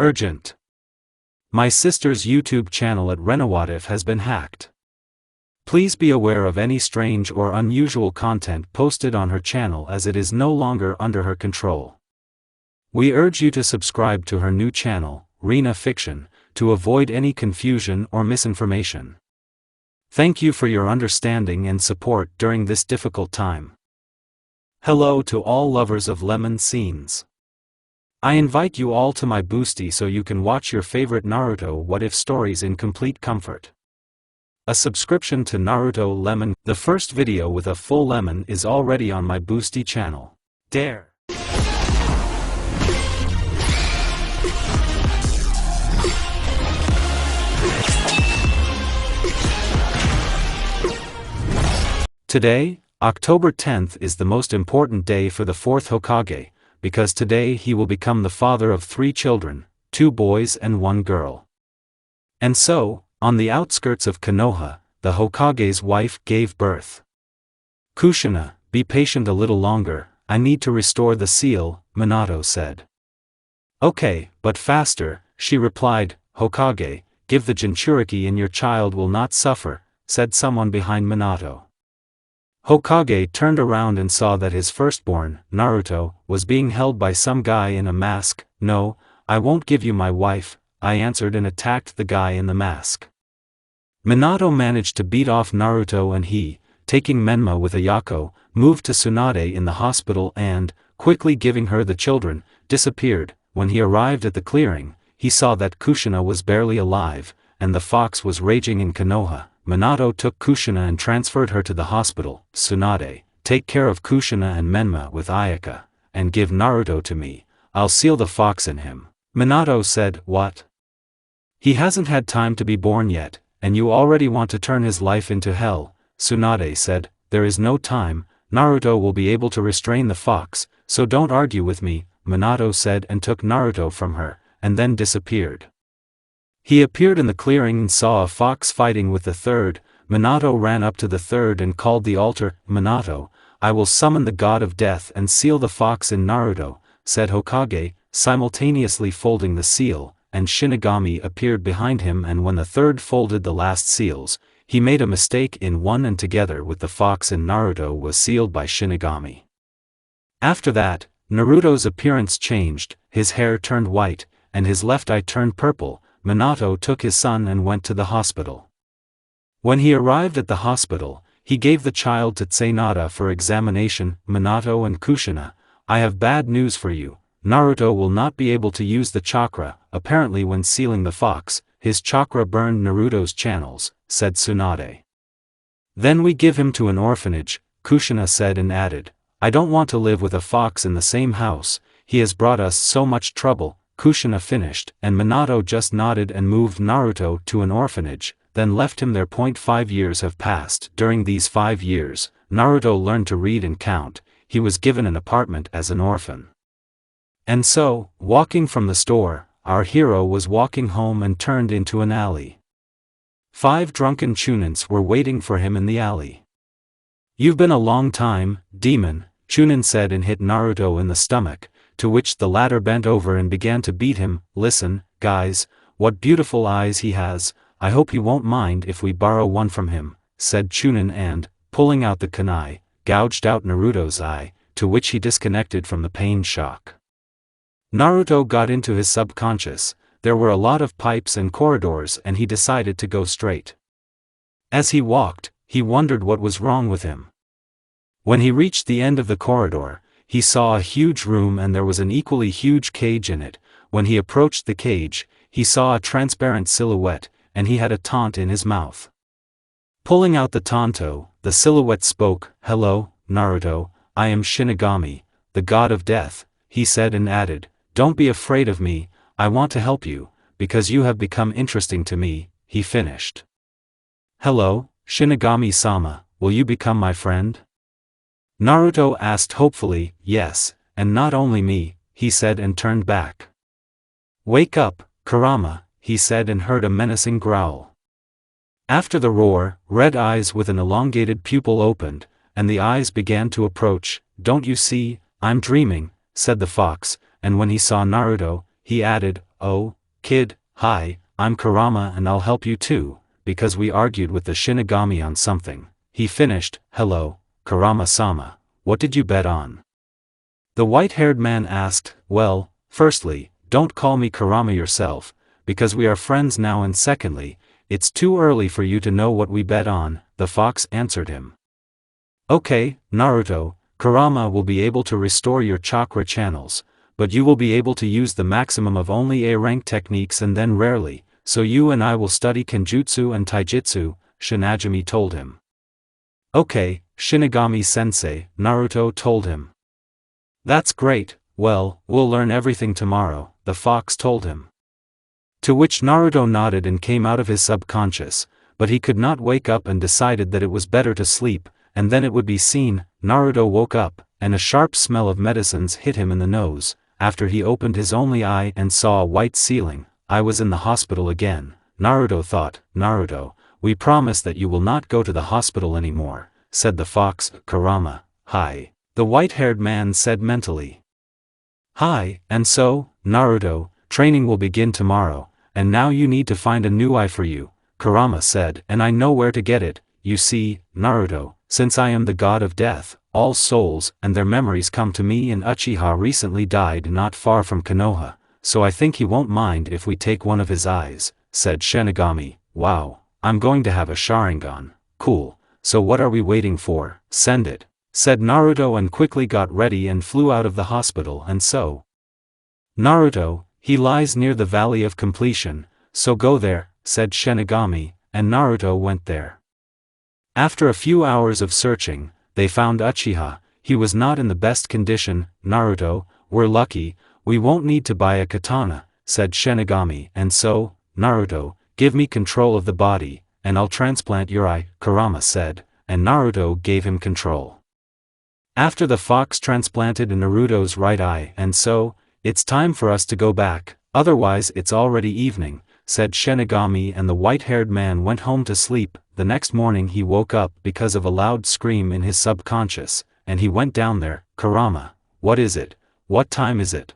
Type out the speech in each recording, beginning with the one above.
Urgent. My sister's YouTube channel at Renovative has been hacked. Please be aware of any strange or unusual content posted on her channel as it is no longer under her control. We urge you to subscribe to her new channel, Rena Fiction, to avoid any confusion or misinformation. Thank you for your understanding and support during this difficult time. Hello to all lovers of lemon scenes. I invite you all to my boosty so you can watch your favorite Naruto What If stories in complete comfort. A subscription to Naruto Lemon, the first video with a full lemon, is already on my boosty channel. Dare! Today, October 10th, is the most important day for the 4th Hokage, because today he will become the father of 3 children, 2 boys and 1 girl. And so, on the outskirts of Konoha, the Hokage's wife gave birth. Kushina, be patient a little longer, I need to restore the seal, Minato said. Okay, but faster, she replied. Hokage, give the Jinchuriki and your child will not suffer, said someone behind Minato. Hokage turned around and saw that his firstborn, Naruto, was being held by some guy in a mask. No, I won't give you my wife, I answered, and attacked the guy in the mask. Minato managed to beat off Naruto and he, taking Menma with Ayako, moved to Tsunade in the hospital and, quickly giving her the children, disappeared. When he arrived at the clearing, he saw that Kushina was barely alive, and the fox was raging in Konoha. Minato took Kushina and transferred her to the hospital. Tsunade, take care of Kushina and Menma with Ayaka, and give Naruto to me, I'll seal the fox in him. Minato said, what? He hasn't had time to be born yet, and you already want to turn his life into hell. Tsunade said, there is no time, Naruto will be able to restrain the fox, so don't argue with me, Minato said, and took Naruto from her, and then disappeared. He appeared in the clearing and saw a fox fighting with the third. Minato ran up to the third and called the altar. Minato, I will summon the god of death and seal the fox in Naruto, said Hokage, simultaneously folding the seal, and Shinigami appeared behind him, and when the third folded the last seals, he made a mistake in one and together with the fox in Naruto was sealed by Shinigami. After that, Naruto's appearance changed, his hair turned white, and his left eye turned purple. Minato took his son and went to the hospital. When he arrived at the hospital, he gave the child to Tsunade for examination. Minato and Kushina, I have bad news for you, Naruto will not be able to use the chakra. Apparently when sealing the fox, his chakra burned Naruto's channels, said Tsunade. Then we give him to an orphanage, Kushina said, and added, I don't want to live with a fox in the same house, he has brought us so much trouble. Kushina finished, and Minato just nodded and moved Naruto to an orphanage, then left him there. 5 years have passed. During these 5 years, Naruto learned to read and count. He was given an apartment as an orphan. And so, walking from the store, our hero was walking home and turned into an alley. 5 drunken Chunins were waiting for him in the alley. You've been a long time, demon, Chunin said, and hit Naruto in the stomach, to which the latter bent over and began to beat him. Listen, guys, what beautiful eyes he has, I hope he won't mind if we borrow one from him, said Chunin and, pulling out the kunai, gouged out Naruto's eye, to which he disconnected from the pain shock. Naruto got into his subconscious, there were a lot of pipes and corridors, and he decided to go straight. As he walked, he wondered what was wrong with him. When he reached the end of the corridor, he saw a huge room and there was an equally huge cage in it. When he approached the cage, he saw a transparent silhouette, and he had a taunt in his mouth. Pulling out the tanto, the silhouette spoke, hello, Naruto, I am Shinigami, the god of death, he said, and added, don't be afraid of me, I want to help you, because you have become interesting to me, he finished. Hello, Shinigami-sama, will you become my friend? Naruto asked hopefully. Yes, and not only me, he said, and turned back. Wake up, Kurama, he said, and heard a menacing growl. After the roar, red eyes with an elongated pupil opened, and the eyes began to approach. Don't you see, I'm dreaming, said the fox, and when he saw Naruto, he added, "Oh, kid, hi, I'm Kurama and I'll help you too, because we argued with the Shinigami on something," he finished. "Hello, Kurama-sama, what did you bet on?" The white-haired man asked. "Well, firstly, don't call me Kurama yourself, because we are friends now, and secondly, it's too early for you to know what we bet on," the fox answered him. "Okay, Naruto, Kurama will be able to restore your chakra channels, but you will be able to use the maximum of only A-rank techniques and then rarely, so you and I will study Kenjutsu and Taijutsu," Shinigami told him. "Okay, Shinigami-sensei," Naruto told him. "That's great, well, we'll learn everything tomorrow," the fox told him. To which Naruto nodded and came out of his subconscious, but he could not wake up and decided that it was better to sleep, and then it would be seen. Naruto woke up, and a sharp smell of medicines hit him in the nose. After he opened his only eye and saw a white ceiling. "I was in the hospital again," Naruto thought. "Naruto, we promise that you will not go to the hospital anymore," said the fox. "Kurama, hi," the white-haired man said mentally. "Hi, and so, Naruto, training will begin tomorrow, and now you need to find a new eye for you," Kurama said, "and I know where to get it. You see, Naruto, since I am the god of death, all souls and their memories come to me, and Uchiha recently died not far from Konoha, so I think he won't mind if we take one of his eyes," said Shinigami. "Wow, I'm going to have a Sharingan, cool, so what are we waiting for? Send it," said Naruto, and quickly got ready and flew out of the hospital. "And so, Naruto, he lies near the Valley of Completion, so go there," said Shinigami, and Naruto went there. After a few hours of searching, they found Uchiha. He was not in the best condition. "Naruto, we're lucky, we won't need to buy a katana," said Shinigami. "And so, Naruto, give me control of the body, and I'll transplant your eye," Kurama said, and Naruto gave him control. After the fox transplanted Naruto's right eye, "And so, it's time for us to go back, otherwise it's already evening," said Shinigami, and the white-haired man went home to sleep. The next morning he woke up because of a loud scream in his subconscious, and he went down there. "Kurama, what is it? What time is it?"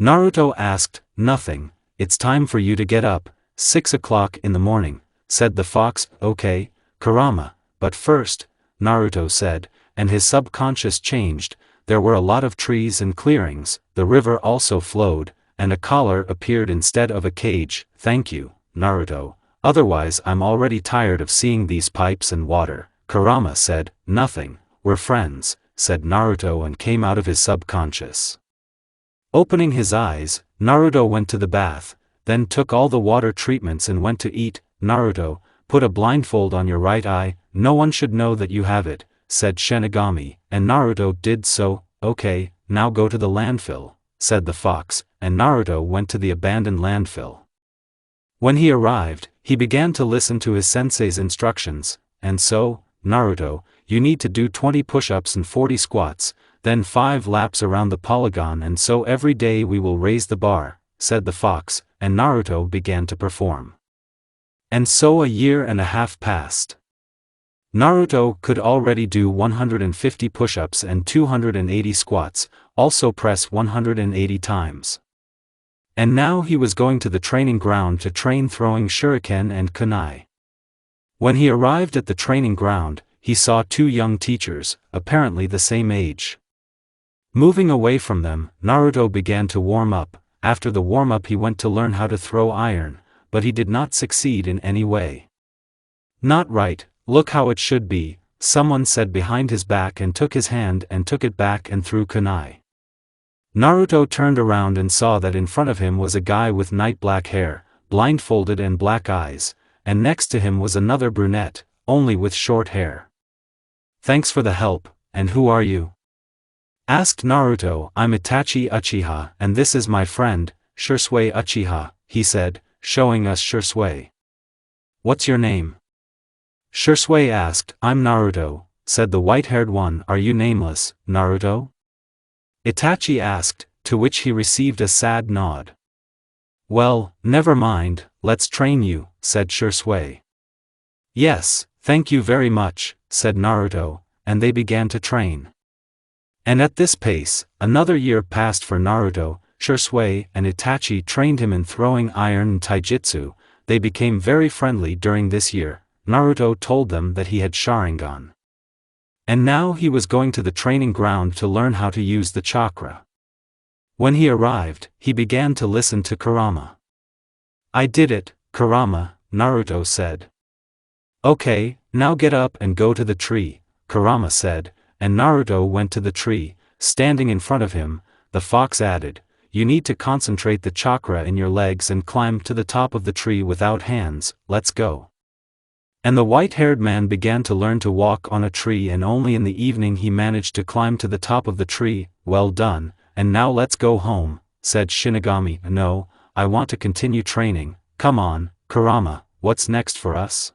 Naruto asked. "Nothing, it's time for you to get up, 6 o'clock in the morning," said the fox. "Okay, Kurama, but first," Naruto said, and his subconscious changed. There were a lot of trees and clearings, the river also flowed, and a collar appeared instead of a cage. "Thank you, Naruto, otherwise I'm already tired of seeing these pipes and water," Kurama said. "Nothing, we're friends," said Naruto, and came out of his subconscious. Opening his eyes, Naruto went to the bath, then took all the water treatments and went to eat. "Naruto, put a blindfold on your right eye, no one should know that you have it," said Shinigami, and Naruto did so. "Okay, now go to the landfill," said the fox, and Naruto went to the abandoned landfill. When he arrived, he began to listen to his sensei's instructions. "And so, Naruto, you need to do 20 push-ups and 40 squats, then 5 laps around the polygon, and so every day we will raise the bar," said the fox, and Naruto began to perform. And so a year and a half passed. Naruto could already do 150 push-ups and 280 squats, also press 180 times. And now he was going to the training ground to train throwing shuriken and kunai. When he arrived at the training ground, he saw 2 young teachers, apparently the same age. Moving away from them, Naruto began to warm up. After the warm-up he went to learn how to throw iron, but he did not succeed in any way. "Not right, look how it should be," someone said behind his back, and took his hand and took it back and threw kunai. Naruto turned around and saw that in front of him was a guy with night black hair, blindfolded and black eyes, and next to him was another brunette, only with short hair. "Thanks for the help, and who are you?" asked Naruto. "I'm Itachi Uchiha, and this is my friend, Shisui Uchiha," he said, showing us Shisui. "What's your name?" Shisui asked. "I'm Naruto," said the white-haired one. "Are you nameless, Naruto?" Itachi asked, to which he received a sad nod. "Well, never mind, let's train you," said Shisui. "Yes, thank you very much," said Naruto, and they began to train. And at this pace, another year passed for Naruto. Shisui and Itachi trained him in throwing iron and taijutsu. They became very friendly during this year. Naruto told them that he had Sharingan. And now he was going to the training ground to learn how to use the chakra. When he arrived, he began to listen to Kurama. "I did it, Kurama," Naruto said. "Okay, now get up and go to the tree," Kurama said, and Naruto went to the tree. Standing in front of him, the fox added, "You need to concentrate the chakra in your legs and climb to the top of the tree without hands, let's go." And the white-haired man began to learn to walk on a tree, and only in the evening he managed to climb to the top of the tree. "Well done, and now let's go home," said Shinigami. "No, I want to continue training." "Come on, Kurama, what's next for us?"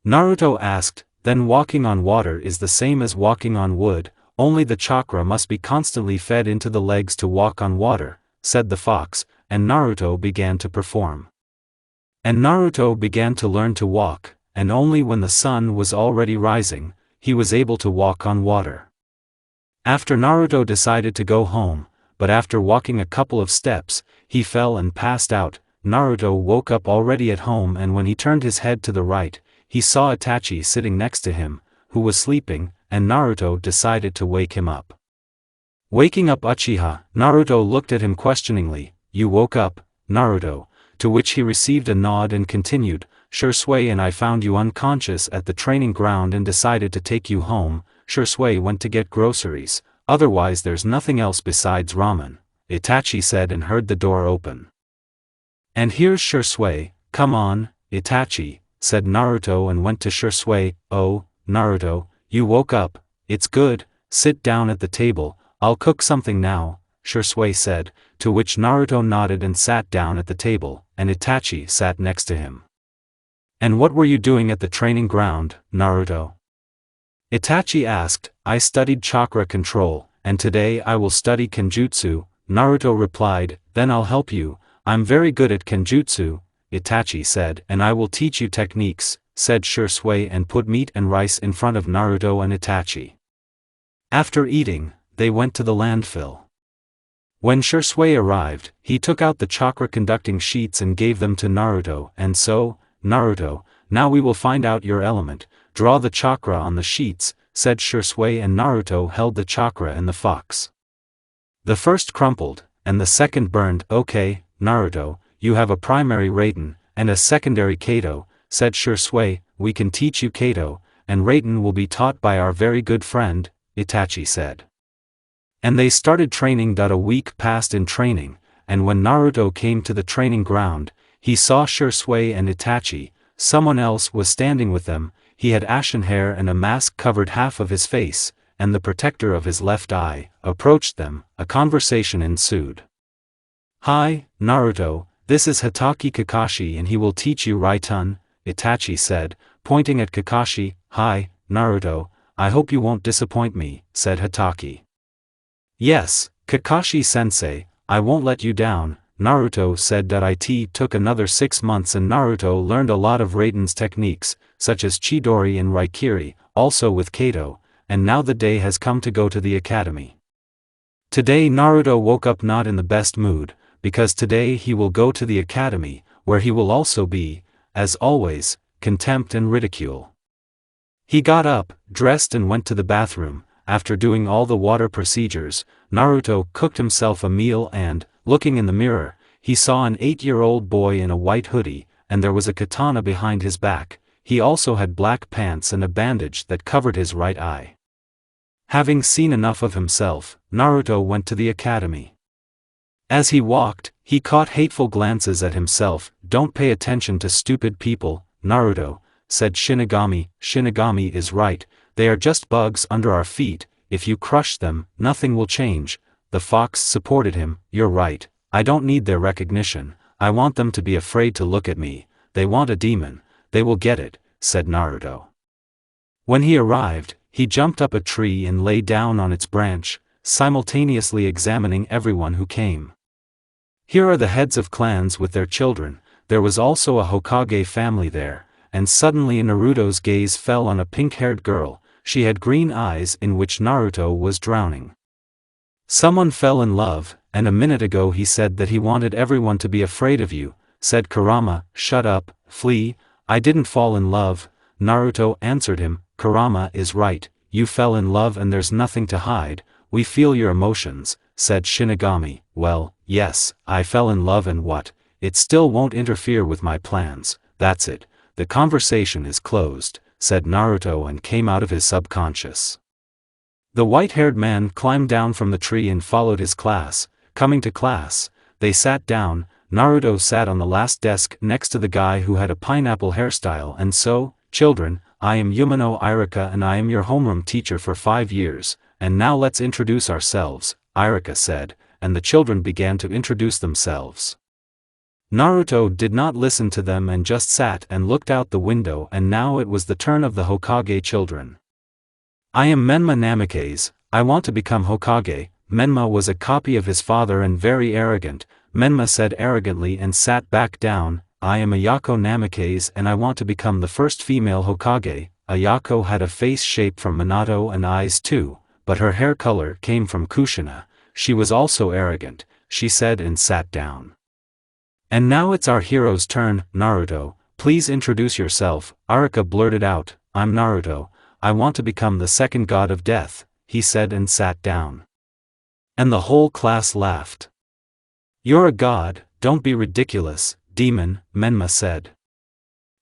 Naruto asked. "Then walking on water is the same as walking on wood, only the chakra must be constantly fed into the legs to walk on water," said the fox, and Naruto began to perform. And Naruto began to learn to walk, and only when the sun was already rising, he was able to walk on water. After Naruto decided to go home, but after walking a couple of steps, he fell and passed out. Naruto woke up already at home, and when he turned his head to the right, he saw Itachi sitting next to him, who was sleeping, and Naruto decided to wake him up. Waking up Uchiha, Naruto looked at him questioningly. "You woke up, Naruto?" To which he received a nod and continued, "Shisui and I found you unconscious at the training ground and decided to take you home. Shisui went to get groceries, otherwise there's nothing else besides ramen," Itachi said, and heard the door open. "And here's Shisui, come on, Itachi," said Naruto, and went to Shisui. "Oh, Naruto, you woke up, it's good, sit down at the table, I'll cook something now," Shisui said, to which Naruto nodded and sat down at the table, and Itachi sat next to him. "And what were you doing at the training ground, Naruto?" Itachi asked. "I studied chakra control, and today I will study kenjutsu," Naruto replied. "Then I'll help you, I'm very good at kenjutsu," Itachi said. "And I will teach you techniques," said Shisui, and put meat and rice in front of Naruto and Itachi. After eating, they went to the landfill. When Shisui arrived, he took out the chakra-conducting sheets and gave them to Naruto. "And so, Naruto, now we will find out your element, draw the chakra on the sheets," said Shisui, and Naruto held the chakra and the fox. The first crumpled, and the second burned. "Okay, Naruto, you have a primary Raiden, and a secondary Kato," said Shisui. "We can teach you Kato, and Raiden will be taught by our very good friend," Itachi said. And they started training. A week passed in training, and when Naruto came to the training ground, he saw Shisui and Itachi. Someone else was standing with them. He had ashen hair and a mask covered half of his face, and the protector of his left eye approached them. A conversation ensued. "Hi, Naruto, this is Hatake Kakashi and he will teach you Raiten," Itachi said, pointing at Kakashi. "Hi, Naruto, I hope you won't disappoint me," said Hatake. "Yes, Kakashi-sensei, I won't let you down," Naruto said. It took another 6 months and Naruto learned a lot of Raiden's techniques, such as Chidori and Raikiri, also with Kato, and now the day has come to go to the academy. Today Naruto woke up not in the best mood, because today he will go to the academy, where he will also be, as always, contempt and ridicule. He got up, dressed and went to the bathroom. After doing all the water procedures, Naruto cooked himself a meal and, looking in the mirror, he saw an 8-year-old boy in a white hoodie, and there was a katana behind his back. He also had black pants and a bandage that covered his right eye. Having seen enough of himself, Naruto went to the academy. As he walked, he caught hateful glances at himself. "Don't pay attention to stupid people, Naruto," said Shinigami. "Shinigami is right, they are just bugs under our feet, if you crush them, nothing will change." The fox supported him. "You're right, I don't need their recognition, I want them to be afraid to look at me. They want a demon, they will get it," said Naruto. When he arrived, he jumped up a tree and lay down on its branch, simultaneously examining everyone who came. Here are the heads of clans with their children. There was also a Hokage family there, and suddenly Naruto's gaze fell on a pink-haired girl. She had green eyes in which Naruto was drowning. Someone fell in love, and a minute ago he said that he wanted everyone to be afraid of you, said Kurama. Shut up, flee, I didn't fall in love, Naruto answered him. Kurama is right, you fell in love and there's nothing to hide, we feel your emotions, said Shinigami. Well, yes, I fell in love and what? It still won't interfere with my plans, that's it, the conversation is closed, said Naruto and came out of his subconscious. The white-haired man climbed down from the tree and followed his class. Coming to class, they sat down. Naruto sat on the last desk next to the guy who had a pineapple hairstyle. And so, children, I am Yumano Irika and I am your homeroom teacher for 5 years, and now let's introduce ourselves, Irika said, and the children began to introduce themselves. Naruto did not listen to them and just sat and looked out the window, and now it was the turn of the Hokage children. I am Menma Namikaze, I want to become Hokage. Menma was a copy of his father and very arrogant, Menma said arrogantly and sat back down. I am Ayako Namikaze and I want to become the first female Hokage. Ayako had a face shape from Minato and eyes too, but her hair color came from Kushina. She was also arrogant, she said and sat down. And now it's our hero's turn. Naruto, please introduce yourself, Arika blurted out. I'm Naruto, I want to become the second god of death, he said and sat down. And the whole class laughed. You're a god, don't be ridiculous, demon, Menma said.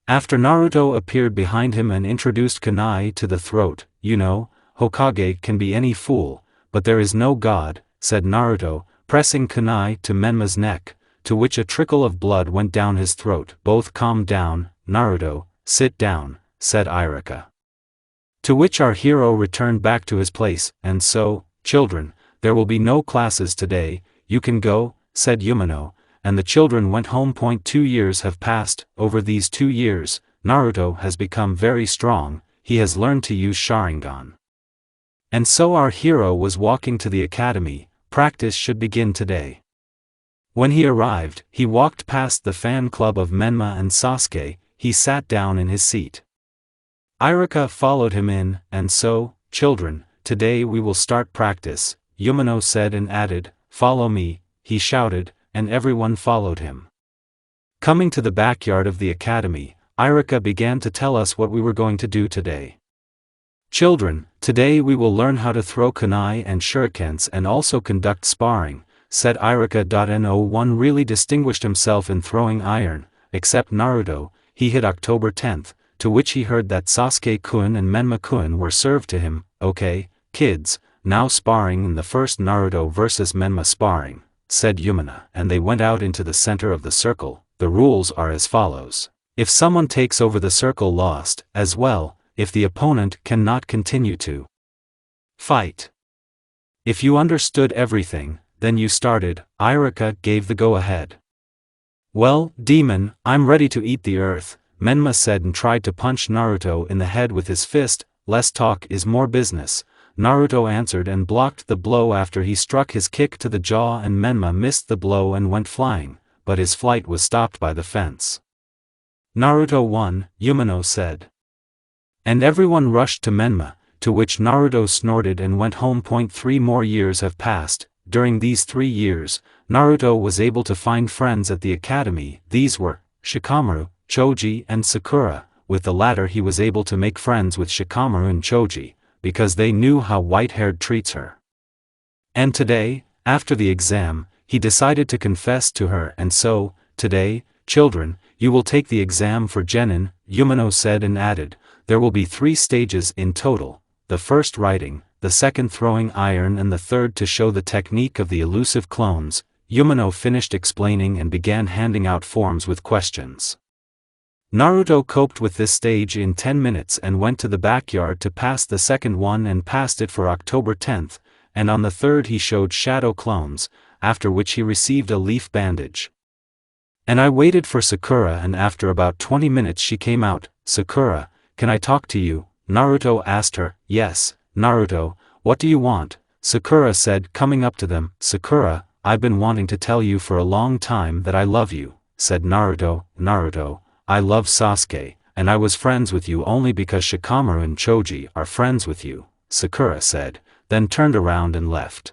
After Naruto appeared behind him and introduced kunai to the throat, you know, Hokage can be any fool, but there is no god, said Naruto, pressing kunai to Menma's neck, to which a trickle of blood went down his throat. Both calmed down. Naruto, sit down, said Irika. To which our hero returned back to his place. And so, children, there will be no classes today, you can go, said Yumano, and the children went home. 2 years have passed. Over these 2 years, Naruto has become very strong, he has learned to use Sharingan. And so our hero was walking to the academy. Practice should begin today. When he arrived, he walked past the fan club of Menma and Sasuke, he sat down in his seat. Irika followed him in, and so, children, today we will start practice, Yumano said and added, follow me, he shouted, and everyone followed him. Coming to the backyard of the academy, Irika began to tell us what we were going to do today. Children, today we will learn how to throw kunai and shurikens and also conduct sparring, said Irika. No one really distinguished himself in throwing iron, except Naruto, he hit October 10th, to which he heard that Sasuke-kun and Menma-kun were served to him. Okay, kids, now sparring in the first Naruto vs Menma sparring, said Yumana, and they went out into the center of the circle. The rules are as follows. If someone takes over the circle, lost, as well, if the opponent cannot continue to fight. If you understood everything, then you started. Irika gave the go-ahead. Well, demon, I'm ready to eat the earth, Menma said and tried to punch Naruto in the head with his fist. Less talk is more business, Naruto answered and blocked the blow after he struck his kick to the jaw, and Menma missed the blow and went flying, but his flight was stopped by the fence. Naruto won, Yumano said. And everyone rushed to Menma, to which Naruto snorted and went home. 3 more years have passed. During these 3 years, Naruto was able to find friends at the academy. These were Shikamaru, Choji and Sakura. With the latter he was able to make friends with Shikamaru and Choji, because they knew how white-haired treats her. And today, after the exam, he decided to confess to her, and so, today, children, you will take the exam for Genin, Yumano said and added, there will be 3 stages in total, the first writing, the second throwing iron and the third to show the technique of the elusive clones. Yumano finished explaining and began handing out forms with questions. Naruto coped with this stage in 10 minutes and went to the backyard to pass the second one and passed it for October 10th, and on the third he showed shadow clones, after which he received a leaf bandage. And I waited for Sakura, and after about 20 minutes she came out. Sakura, can I talk to you? Naruto asked her. Yes, Naruto, what do you want? Sakura said, coming up to them. Sakura, I've been wanting to tell you for a long time that I love you, said Naruto. Naruto, I love Sasuke, and I was friends with you only because Shikamaru and Choji are friends with you, Sakura said, then turned around and left.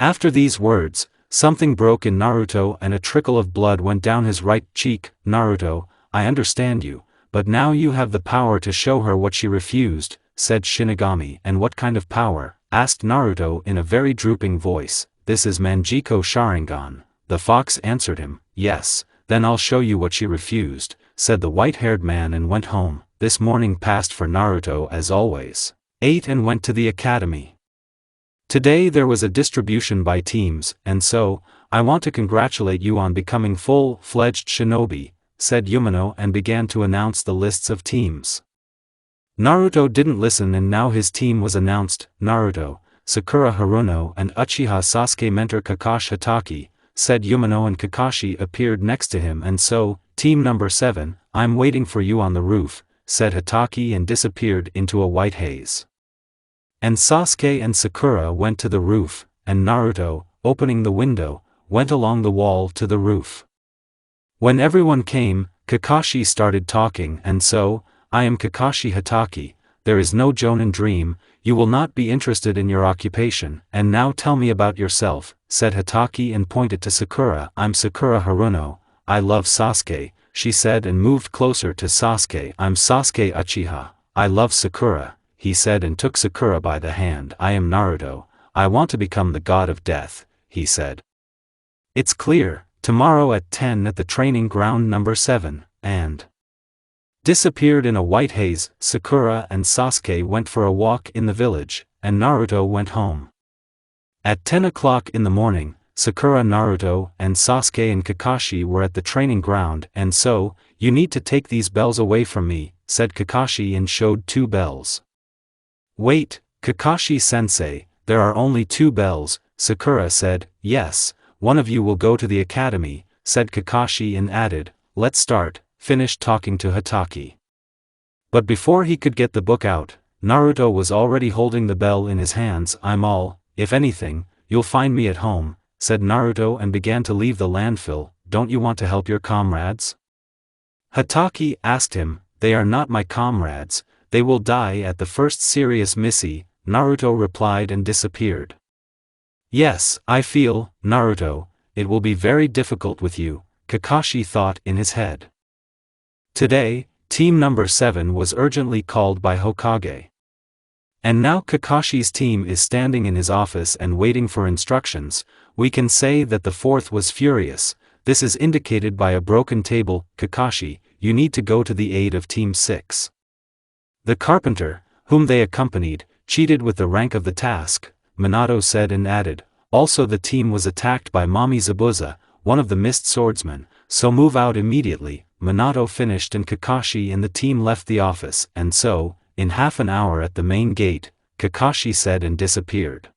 After these words, Something broke in Naruto and a trickle of blood went down his right cheek. Naruto, I understand you, but now you have the power to show her what she refused, said Shinigami. And what kind of power? Asked Naruto in a very drooping voice. This is Manjiko Sharingan. The fox answered him. Yes, then I'll show you what she refused, said the white-haired man and went home. This morning passed for Naruto as always. Ate and went to the academy. Today there was a distribution by teams, and so, I want to congratulate you on becoming full-fledged shinobi, said Yumino and began to announce the lists of teams. Naruto didn't listen and now his team was announced. Naruto, Sakura Haruno and Uchiha Sasuke mentor Kakashi Hatake, said Yumino, and Kakashi appeared next to him. And so, team number 7, I'm waiting for you on the roof, said Hatake and disappeared into a white haze. And Sasuke and Sakura went to the roof, and Naruto, opening the window, went along the wall to the roof. When everyone came, Kakashi started talking. And so, I am Kakashi Hatake, there is no Jonin dream, you will not be interested in your occupation, and now tell me about yourself, said Hatake and pointed to Sakura. I'm Sakura Haruno, I love Sasuke, she said and moved closer to Sasuke. I'm Sasuke Uchiha, I love Sakura, he said and took Sakura by the hand. I am Naruto, I want to become the god of death, he said. It's clear, tomorrow at 10 at the training ground number 7, and disappeared in a white haze. Sakura and Sasuke went for a walk in the village, and Naruto went home. At 10 o'clock in the morning, Sakura, Naruto, and Sasuke and Kakashi were at the training ground. And so, you need to take these bells away from me, said Kakashi and showed 2 bells. Wait, Kakashi-sensei, there are only 2 bells, Sakura said. Yes, one of you will go to the academy, said Kakashi and added, let's start, finished talking to Hatake. But before he could get the book out, Naruto was already holding the bell in his hands. I'm all, if anything, you'll find me at home, said Naruto and began to leave the landfill. Don't you want to help your comrades? Hatake asked him. They are not my comrades, they will die at the first serious missy, Naruto replied and disappeared. Yes, I feel, Naruto, it will be very difficult with you, Kakashi thought in his head. Today, team number 7 was urgently called by Hokage. And now Kakashi's team is standing in his office and waiting for instructions. We can say that the 4th was furious. This is indicated by a broken table. Kakashi, you need to go to the aid of team 6. The carpenter, whom they accompanied, cheated with the rank of the task, Minato said and added, also the team was attacked by Mami Zabuza, one of the mist swordsmen, so move out immediately. Minato finished and Kakashi and the team left the office. And so, in half an hour at the main gate, Kakashi said and disappeared.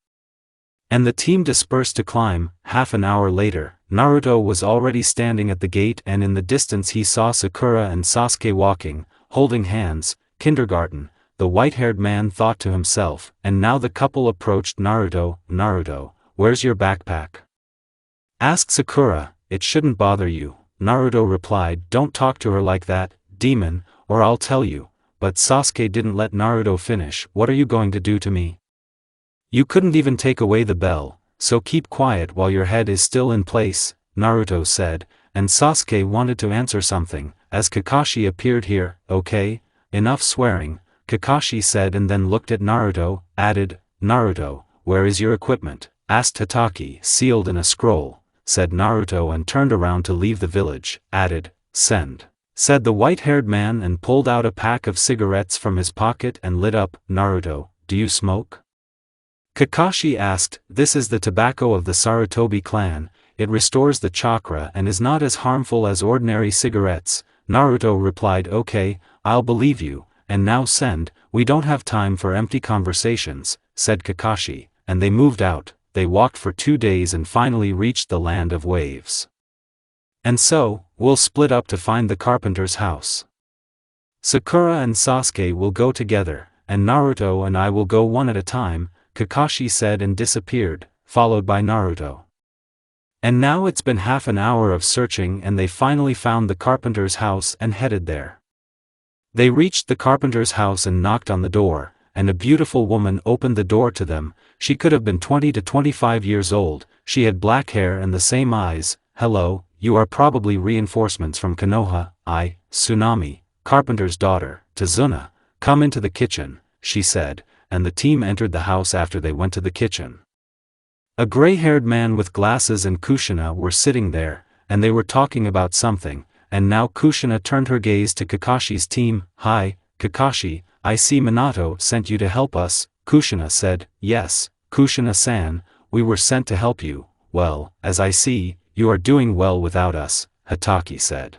And the team dispersed to climb. Half an hour later, Naruto was already standing at the gate and in the distance he saw Sakura and Sasuke walking, holding hands. Kindergarten, the white-haired man thought to himself, and now the couple approached Naruto. Naruto, where's your backpack? Asked Sakura. It shouldn't bother you, Naruto replied. Don't talk to her like that, demon, or I'll tell you. But Sasuke didn't let Naruto finish. What are you going to do to me? You couldn't even take away the bell, so keep quiet while your head is still in place, Naruto said, and Sasuke wanted to answer something, as Kakashi appeared here. Okay, enough swearing, Kakashi said and then looked at Naruto, added, Naruto, where is your equipment? Asked Hatake. Sealed in a scroll, said Naruto and turned around to leave the village, added, send, said the white-haired man and pulled out a pack of cigarettes from his pocket and lit up. Naruto, do you smoke? Kakashi asked. This is the tobacco of the Sarutobi clan, it restores the chakra and is not as harmful as ordinary cigarettes. Naruto replied. Okay, I'll believe you, and now send, we don't have time for empty conversations, said Kakashi, and they moved out. They walked for 2 days and finally reached the land of waves. And so, we'll split up to find the carpenter's house. Sakura and Sasuke will go together, and Naruto and I will go one at a time, Kakashi said and disappeared, followed by Naruto. And now it's been half an hour of searching and they finally found the carpenter's house and headed there. They reached the carpenter's house and knocked on the door, and a beautiful woman opened the door to them. She could have been 20 to 25 years old, she had black hair and the same eyes. "Hello, you are probably reinforcements from Konoha. I, Tsunami, carpenter's daughter, Tazuna. Come into the kitchen," she said, and the team entered the house after they went to the kitchen. A gray-haired man with glasses and Kushina were sitting there, and they were talking about something, and now Kushina turned her gaze to Kakashi's team. "Hi, Kakashi, I see Minato sent you to help us," Kushina said. "Yes, Kushina-san, we were sent to help you. Well, as I see, you are doing well without us," Hatake said.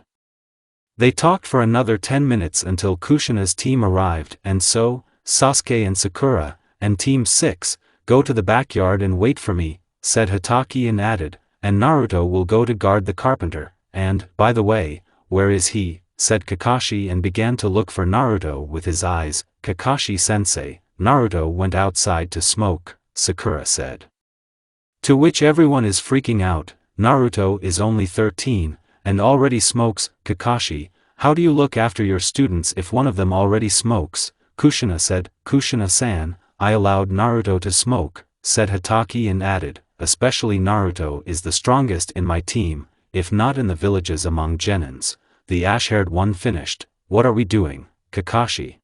They talked for another 10 minutes until Kushina's team arrived, and so, Sasuke and Sakura, and Team 6, "Go to the backyard and wait for me," said Hatake and added, "and Naruto will go to guard the carpenter, and, by the way, where is he?" said Kakashi and began to look for Naruto with his eyes. "Kakashi-sensei, Naruto went outside to smoke," Sakura said. To which everyone is freaking out. "Naruto is only 13, and already smokes." "Kakashi, how do you look after your students if one of them already smokes?" Kushina said. "Kushina-san, I allowed Naruto to smoke," said Hatake and added, "especially Naruto is the strongest in my team, if not in the villages among genins." The ash-haired one finished. "What are we doing, Kakashi?"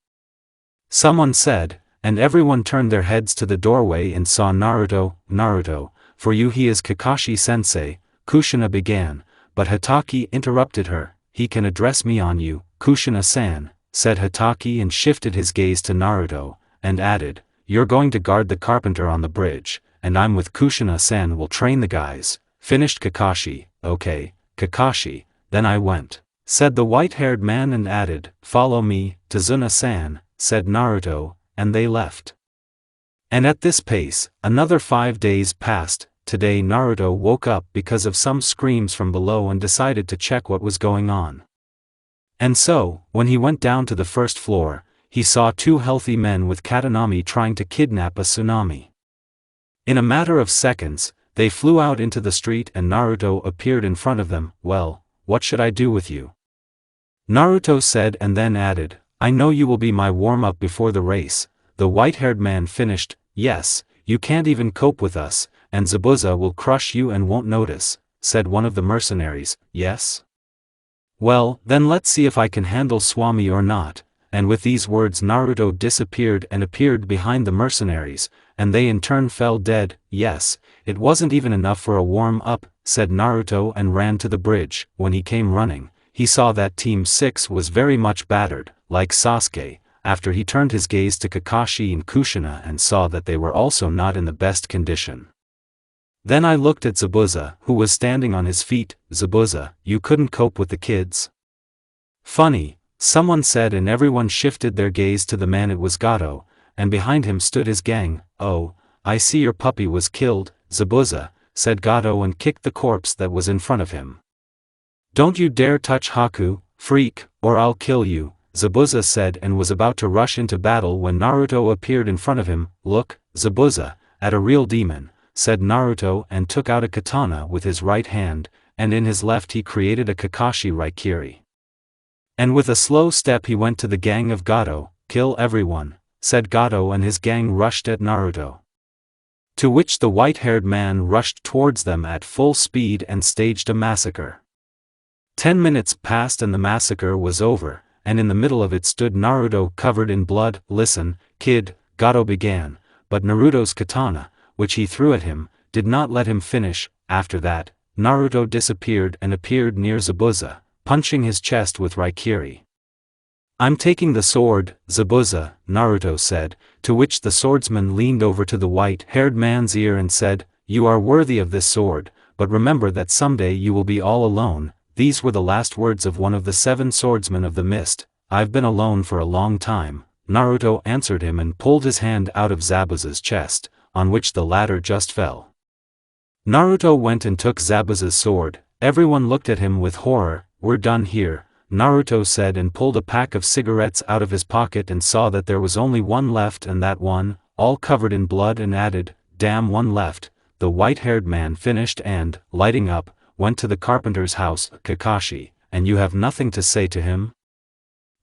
someone said, and everyone turned their heads to the doorway and saw Naruto. "Naruto, for you he is Kakashi-sensei," Kushina began, but Hatake interrupted her. "He can address me on you, Kushina-san," said Hatake and shifted his gaze to Naruto, and added, "You're going to guard the carpenter on the bridge, and I'm with Kushina-san will train the guys," finished Kakashi. "Okay, Kakashi, then I went," said the white-haired man and added, "Follow me, Tazuna-san," said Naruto, and they left. And at this pace, another 5 days passed. Today Naruto woke up because of some screams from below and decided to check what was going on. And so, when he went down to the first floor, he saw 2 healthy men with katanami trying to kidnap a tsunami. In a matter of seconds, they flew out into the street and Naruto appeared in front of them. "Well, what should I do with you?" Naruto said and then added, "I know you will be my warm-up before the race." The white-haired man finished, "Yes, you can't even cope with us, and Zabuza will crush you and won't notice," said one of the mercenaries. "Yes? Well, then let's see if I can handle Swami or not." And with these words Naruto disappeared and appeared behind the mercenaries, and they in turn fell dead. "Yes, it wasn't even enough for a warm-up," said Naruto and ran to the bridge. When he came running, he saw that Team 6 was very much battered, like Sasuke, after he turned his gaze to Kakashi and Kushina and saw that they were also not in the best condition. Then I looked at Zabuza, who was standing on his feet. "Zabuza, you couldn't cope with the kids?" "Funny," someone said, and everyone shifted their gaze to the man. It was Gato, and behind him stood his gang. "Oh, I see your puppy was killed, Zabuza," said Gato and kicked the corpse that was in front of him. "Don't you dare touch Haku, freak, or I'll kill you," Zabuza said and was about to rush into battle when Naruto appeared in front of him. "Look, Zabuza, at a real demon," said Naruto and took out a katana with his right hand, and in his left he created a Kakashi Raikiri. And with a slow step he went to the gang of Gato. "Kill everyone," said Gato, and his gang rushed at Naruto. To which the white-haired man rushed towards them at full speed and staged a massacre. 10 minutes passed and the massacre was over, and in the middle of it stood Naruto covered in blood. "Listen, kid," Gato began, but Naruto's katana, which he threw at him, did not let him finish. After that, Naruto disappeared and appeared near Zabuza, punching his chest with Raikiri. "I'm taking the sword, Zabuza," Naruto said, to which the swordsman leaned over to the white-haired man's ear and said, "You are worthy of this sword, but remember that someday you will be all alone." These were the last words of one of the 7 swordsmen of the mist. "I've been alone for a long time," Naruto answered him and pulled his hand out of Zabuza's chest, on which the latter just fell. Naruto went and took Zabuza's sword. Everyone looked at him with horror. "We're done here," Naruto said and pulled a pack of cigarettes out of his pocket and saw that there was only one left, and that one, all covered in blood, and added, "Damn, one left." The white-haired man finished and, lighting up, went to the carpenter's house. "Kakashi, and you have nothing to say to him?"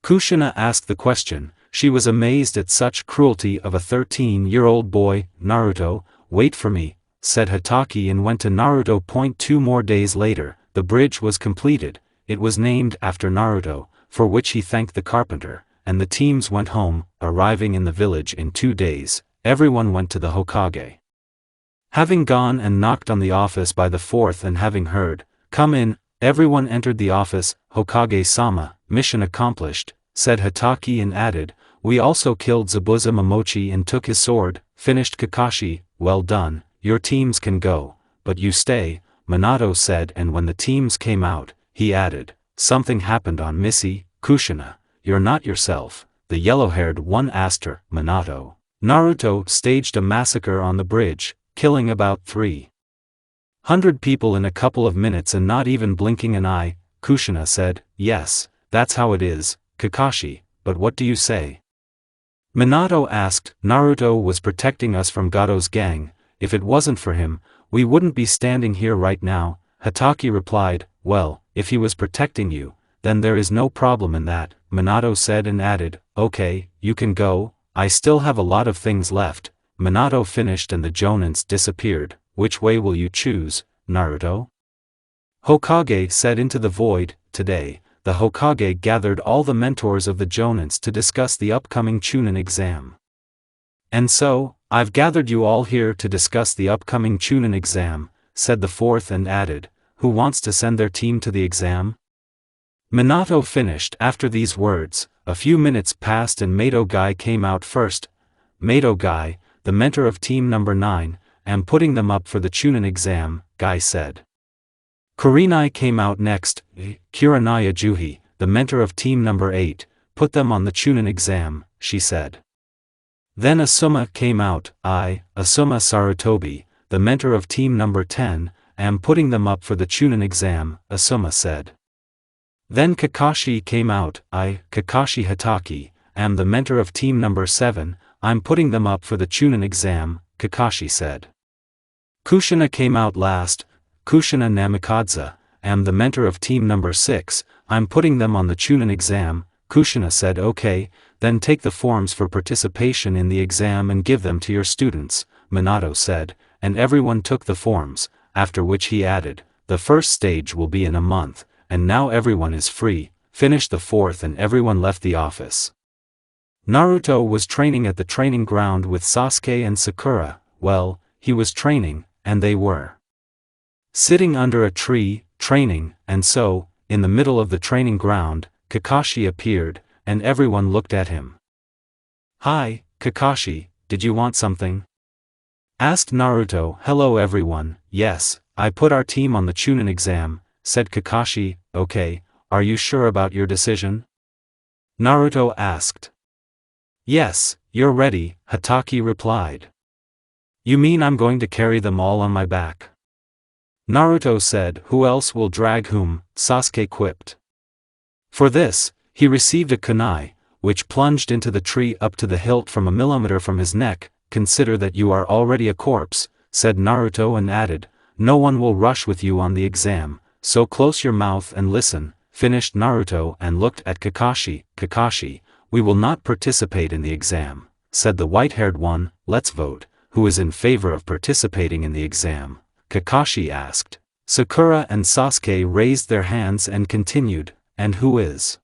Kushina asked the question. She was amazed at such cruelty of a 13-year-old boy. Naruto, wait for me, said Hatake and went to Naruto. 2 more days later, the bridge was completed. It was named after Naruto, for which he thanked the carpenter, and the teams went home. Arriving in the village in 2 days, everyone went to the Hokage. Having gone and knocked on the office by the fourth and having heard, "Come in," everyone entered the office. "Hokage-sama, mission accomplished," said Hatake and added, "We also killed Zabuza Momochi and took his sword." Finished. Kakashi, "Well done, your teams can go, but you stay," Minato said, and when the teams came out, he added, "Something happened on Missy, Kushina, you're not yourself," the yellow-haired one asked her. Minato, "Naruto staged a massacre on the bridge, killing about 300 people in a couple of minutes and not even blinking an eye," Kushina said. "Yes, that's how it is, Kakashi, but what do you say?" Minato asked. "Naruto was protecting us from Gato's gang. If it wasn't for him, we wouldn't be standing here right now," Hatake replied. "Well, if he was protecting you, then there is no problem in that," Minato said and added, "Okay, you can go, I still have a lot of things left." Minato finished and the Jonins disappeared. "Which way will you choose, Naruto?" Hokage said into the void. Today, the Hokage gathered all the mentors of the Jonins to discuss the upcoming Chunin exam. "And so, I've gathered you all here to discuss the upcoming Chunin exam," said the fourth and added, "Who wants to send their team to the exam?" Minato finished. After these words, a few minutes passed and Mato Guy came out first. "Mato Guy, the mentor of team number 9, am putting them up for the Chunin exam," Guy said. Kurenai came out next. "Kurenai Juhi, the mentor of team number 8, put them on the Chunin exam," she said. Then Asuma came out. "I, Asuma Sarutobi, the mentor of team number 10, am putting them up for the Chunin exam," Asuma said. Then Kakashi came out. "I, Kakashi Hatake, am the mentor of team number 7, I'm putting them up for the Chunin exam," Kakashi said. Kushina came out last. "Kushina Namikaze, am the mentor of team number 6, I'm putting them on the Chunin exam," Kushina said. "Okay, then take the forms for participation in the exam and give them to your students," Minato said, and everyone took the forms, after which he added, "The first stage will be in a month, and now everyone is free." Finished the fourth and everyone left the office. Naruto was training at the training ground with Sasuke and Sakura. Well, he was training, and they were sitting under a tree, training, and so, in the middle of the training ground, Kakashi appeared, and everyone looked at him. "Hi, Kakashi, did you want something?" asked Naruto. "Hello everyone, yes, I put our team on the Chunin exam," said Kakashi. "Okay, are you sure about your decision?" Naruto asked. "Yes, you're ready," Hatake replied. "You mean I'm going to carry them all on my back?" Naruto said. "Who else will drag whom?" Sasuke quipped. For this, he received a kunai, which plunged into the tree up to the hilt from a millimeter from his neck. "Consider that you are already a corpse," said Naruto and added, "No one will rush with you on the exam, so close your mouth and listen." Finished Naruto and looked at Kakashi. "Kakashi, we will not participate in the exam," said the white-haired one. "Let's vote, who is in favor of participating in the exam?" Kakashi asked. Sakura and Sasuke raised their hands and continued, "And who is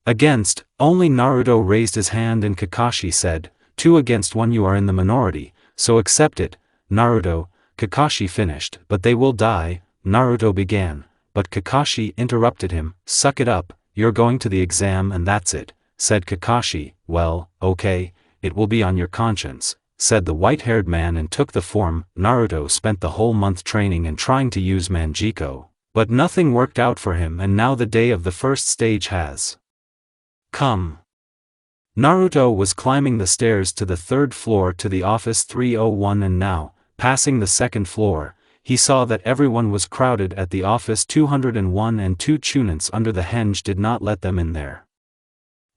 against?" Only Naruto raised his hand and Kakashi said, 2 against 1. "You are in the minority, so accept it, Naruto." Kakashi finished. "But they will die," Naruto began, but Kakashi interrupted him. "Suck it up, you're going to the exam and that's it," said Kakashi. "Well, okay, it will be on your conscience," said the white-haired man and took the form. Naruto spent the whole month training and trying to use Manjiko, but nothing worked out for him, and now the day of the first stage has come. Naruto was climbing the stairs to the 3rd floor to the office 301 and now, passing the 2nd floor, he saw that everyone was crowded at the office 201 and 2 Chunins under the henge did not let them in there.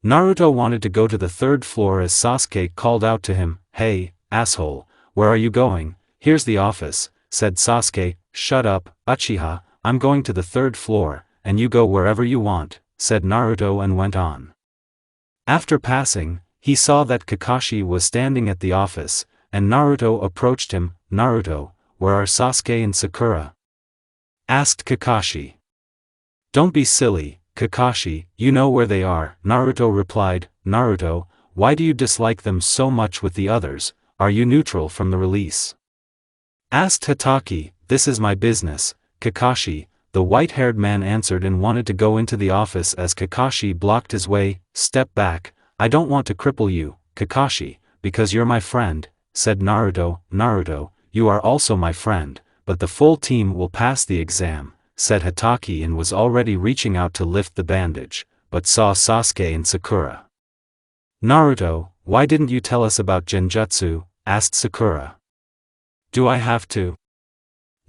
Naruto wanted to go to the 3rd floor as Sasuke called out to him, "Hey, asshole, where are you going?" "Here's the office," said Sasuke. "Shut up, Uchiha, I'm going to the 3rd floor, and you go wherever you want," said Naruto and went on. After passing, he saw that Kakashi was standing at the office, and Naruto approached him. "Naruto, where are Sasuke and Sakura?" asked Kakashi. "Don't be silly, Kakashi, you know where they are," Naruto replied. "Naruto, why do you dislike them so much with the others? Are you neutral from the release?" asked Hatake. "This is my business, Kakashi," the white-haired man answered and wanted to go into the office as Kakashi blocked his way. "Step back, I don't want to cripple you, Kakashi, because you're my friend," said Naruto. "Naruto, you are also my friend, but the full team will pass the exam," said Hatake and was already reaching out to lift the bandage, but saw Sasuke and Sakura. "Naruto, why didn't you tell us about Genjutsu?" asked Sakura. "Do I have to?"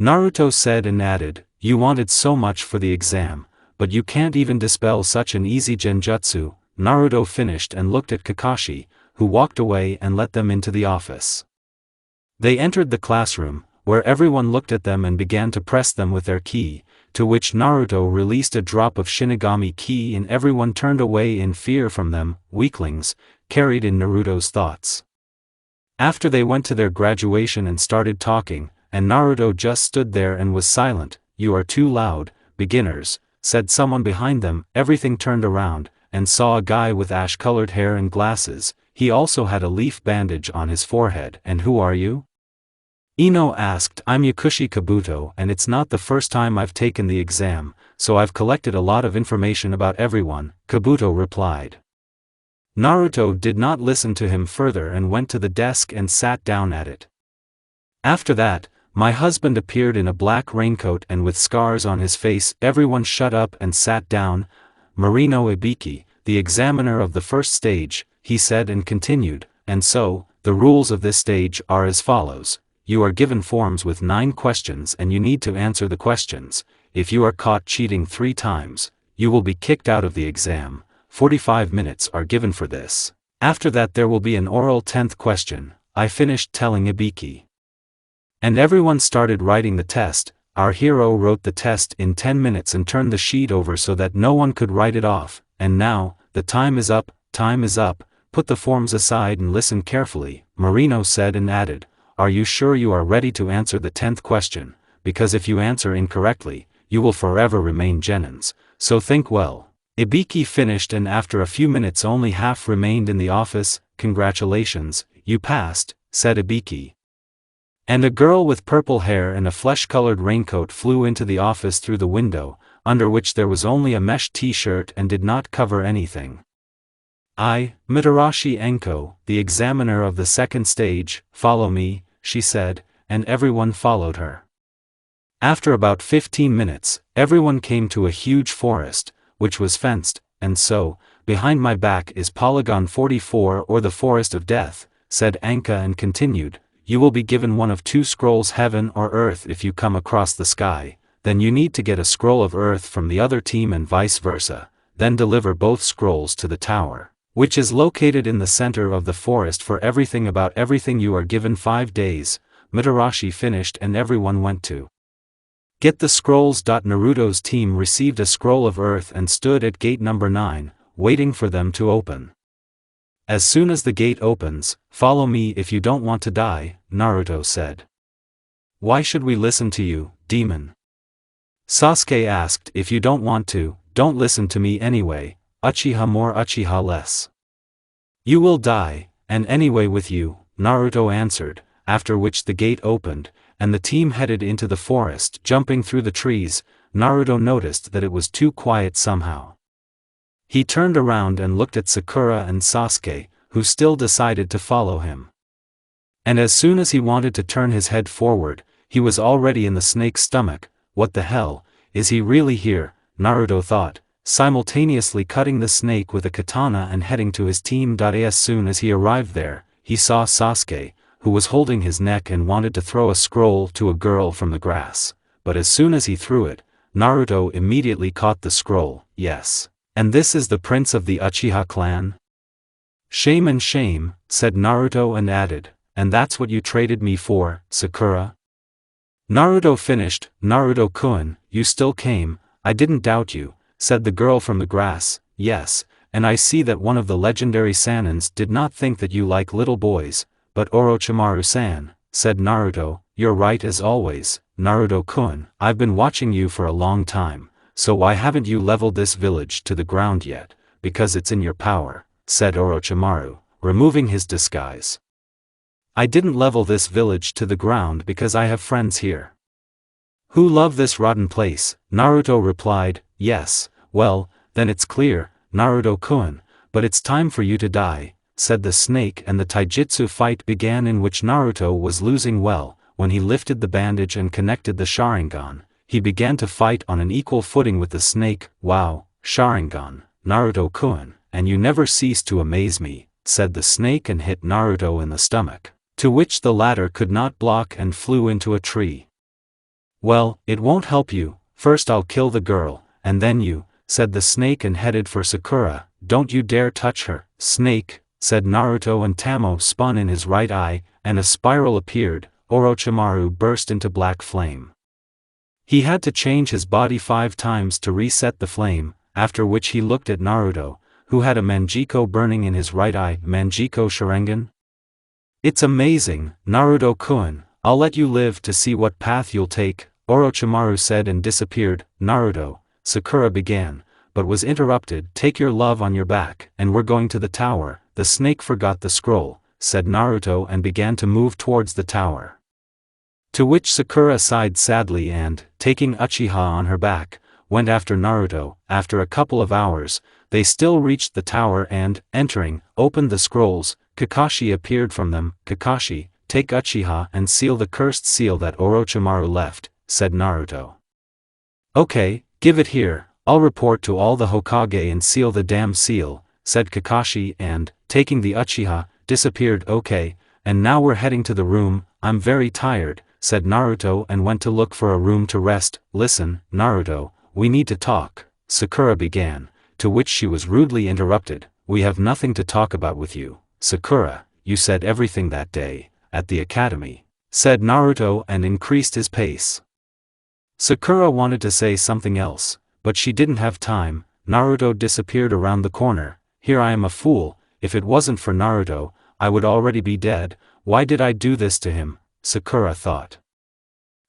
Naruto said and added, "You wanted so much for the exam, but you can't even dispel such an easy genjutsu." Naruto finished and looked at Kakashi, who walked away and let them into the office. They entered the classroom, where everyone looked at them and began to press them with their ki, to which Naruto released a drop of Shinigami ki and everyone turned away in fear from them. Weaklings, carried in Naruto's thoughts. After they went to their graduation and started talking, and Naruto just stood there and was silent. "You are too loud, beginners," said someone behind them. Everything turned around, and saw a guy with ash-colored hair and glasses. He also had a leaf bandage on his forehead. "And who are you?" Ino asked. "I'm Yakushi Kabuto and it's not the first time I've taken the exam, so I've collected a lot of information about everyone," Kabuto replied. Naruto did not listen to him further and went to the desk and sat down at it. After that, my husband appeared in a black raincoat and with scars on his face. Everyone shut up and sat down. "Marino Ibiki, the examiner of the first stage," he said and continued, "and so, the rules of this stage are as follows. You are given forms with 9 questions and you need to answer the questions. If you are caught cheating 3 times, you will be kicked out of the exam. 45 minutes are given for this. After that there will be an oral 10th question," I finished telling Ibiki. And everyone started writing the test. Our hero wrote the test in 10 minutes and turned the sheet over so that no one could write it off. "And now, the time is up, put the forms aside and listen carefully," Marino said and added, "Are you sure you are ready to answer the 10th question? Because if you answer incorrectly, you will forever remain genins, so think well." Ibiki finished and after a few minutes only half remained in the office. "Congratulations, you passed," said Ibiki. And a girl with purple hair and a flesh-colored raincoat flew into the office through the window, under which there was only a mesh t-shirt and did not cover anything. Mitarashi Enko, the examiner of the second stage, follow me," she said, and everyone followed her. After about 15 minutes, everyone came to a huge forest, which was fenced, and so, "Behind my back is Polygon 44 or the Forest of Death," said Anka and continued, "You will be given one of 2 scrolls, heaven or earth. If you come across the sky, then you need to get a scroll of earth from the other team and vice versa, then deliver both scrolls to the tower, which is located in the center of the forest. For everything about everything you are given 5 days. Mitarashi finished and everyone went to get the scrolls. Naruto's team received a scroll of earth and stood at gate number 9, waiting for them to open. "As soon as the gate opens, follow me if you don't want to die," Naruto said. "Why should we listen to you, demon?" Sasuke asked. "If you don't want to, don't listen to me anyway, Uchiha more Uchiha less. You will die, and anyway with you," Naruto answered, after which the gate opened, and the team headed into the forest. Jumping through the trees, Naruto noticed that it was too quiet somehow. He turned around and looked at Sakura and Sasuke, who still decided to follow him. And as soon as he wanted to turn his head forward, he was already in the snake's stomach. "What the hell, is he really here?" Naruto thought, simultaneously cutting the snake with a katana and heading to his team. As soon as he arrived there, he saw Sasuke, who was holding his neck and wanted to throw a scroll to a girl from the grass, but as soon as he threw it, Naruto immediately caught the scroll. "Yes. And this is the prince of the Uchiha clan?" "Shame and shame," said Naruto and added, "And that's what you traded me for, Sakura?" Naruto finished. "Naruto-kun, you still came, I didn't doubt you," said the girl from the grass. "Yes, and I see that one of the legendary Sanins did not think that you like little boys, but Orochimaru-san, said Naruto, you're right as always, Naruto-kun. I've been watching you for a long time, so why haven't you leveled this village to the ground yet? Because it's in your power, said Orochimaru, removing his disguise. I didn't level this village to the ground because I have friends here who love this rotten place, Naruto replied. Yes, well, then it's clear, Naruto-kun, but it's time for you to die, said the snake, and the taijutsu fight began, in which Naruto was losing. Well, when he lifted the bandage and connected the Sharingan, he began to fight on an equal footing with the snake. Wow, Sharingan, Naruto-kun, and you never cease to amaze me, said the snake, and hit Naruto in the stomach, to which the latter could not block and flew into a tree. Well, it won't help you, first I'll kill the girl, and then you, said the snake, and headed for Sakura. Don't you dare touch her, snake, said Naruto, and Tamo spun in his right eye, and a spiral appeared. Orochimaru burst into black flame. He had to change his body 5 times to reset the flame, after which he looked at Naruto, who had a Manjiko burning in his right eye. Manjiko Sharingan? It's amazing, Naruto-kun, I'll let you live to see what path you'll take, Orochimaru said, and disappeared. Naruto, Sakura began, but was interrupted. Take your love on your back, and we're going to the tower. The snake forgot the scroll, said Naruto, and began to move towards the tower. To which Sakura sighed sadly and, taking Uchiha on her back, went after Naruto. After a couple of hours, they still reached the tower and, entering, opened the scrolls. Kakashi appeared from them. Kakashi, take Uchiha and seal the cursed seal that Orochimaru left, said Naruto. Okay, give it here, I'll report to all the Hokage and seal the damn seal, said Kakashi, and, taking the Uchiha, disappeared. Okay, and now we're heading to the room. I'm very tired, said Naruto, and went to look for a room to rest. Listen, Naruto, we need to talk, Sakura began, to which she was rudely interrupted. We have nothing to talk about with you, Sakura, you said everything that day, at the academy, said Naruto, and increased his pace. Sakura wanted to say something else, but she didn't have time. Naruto disappeared around the corner. Here I am a fool, if it wasn't for Naruto, I would already be dead. Why did I do this to him? Sakura thought.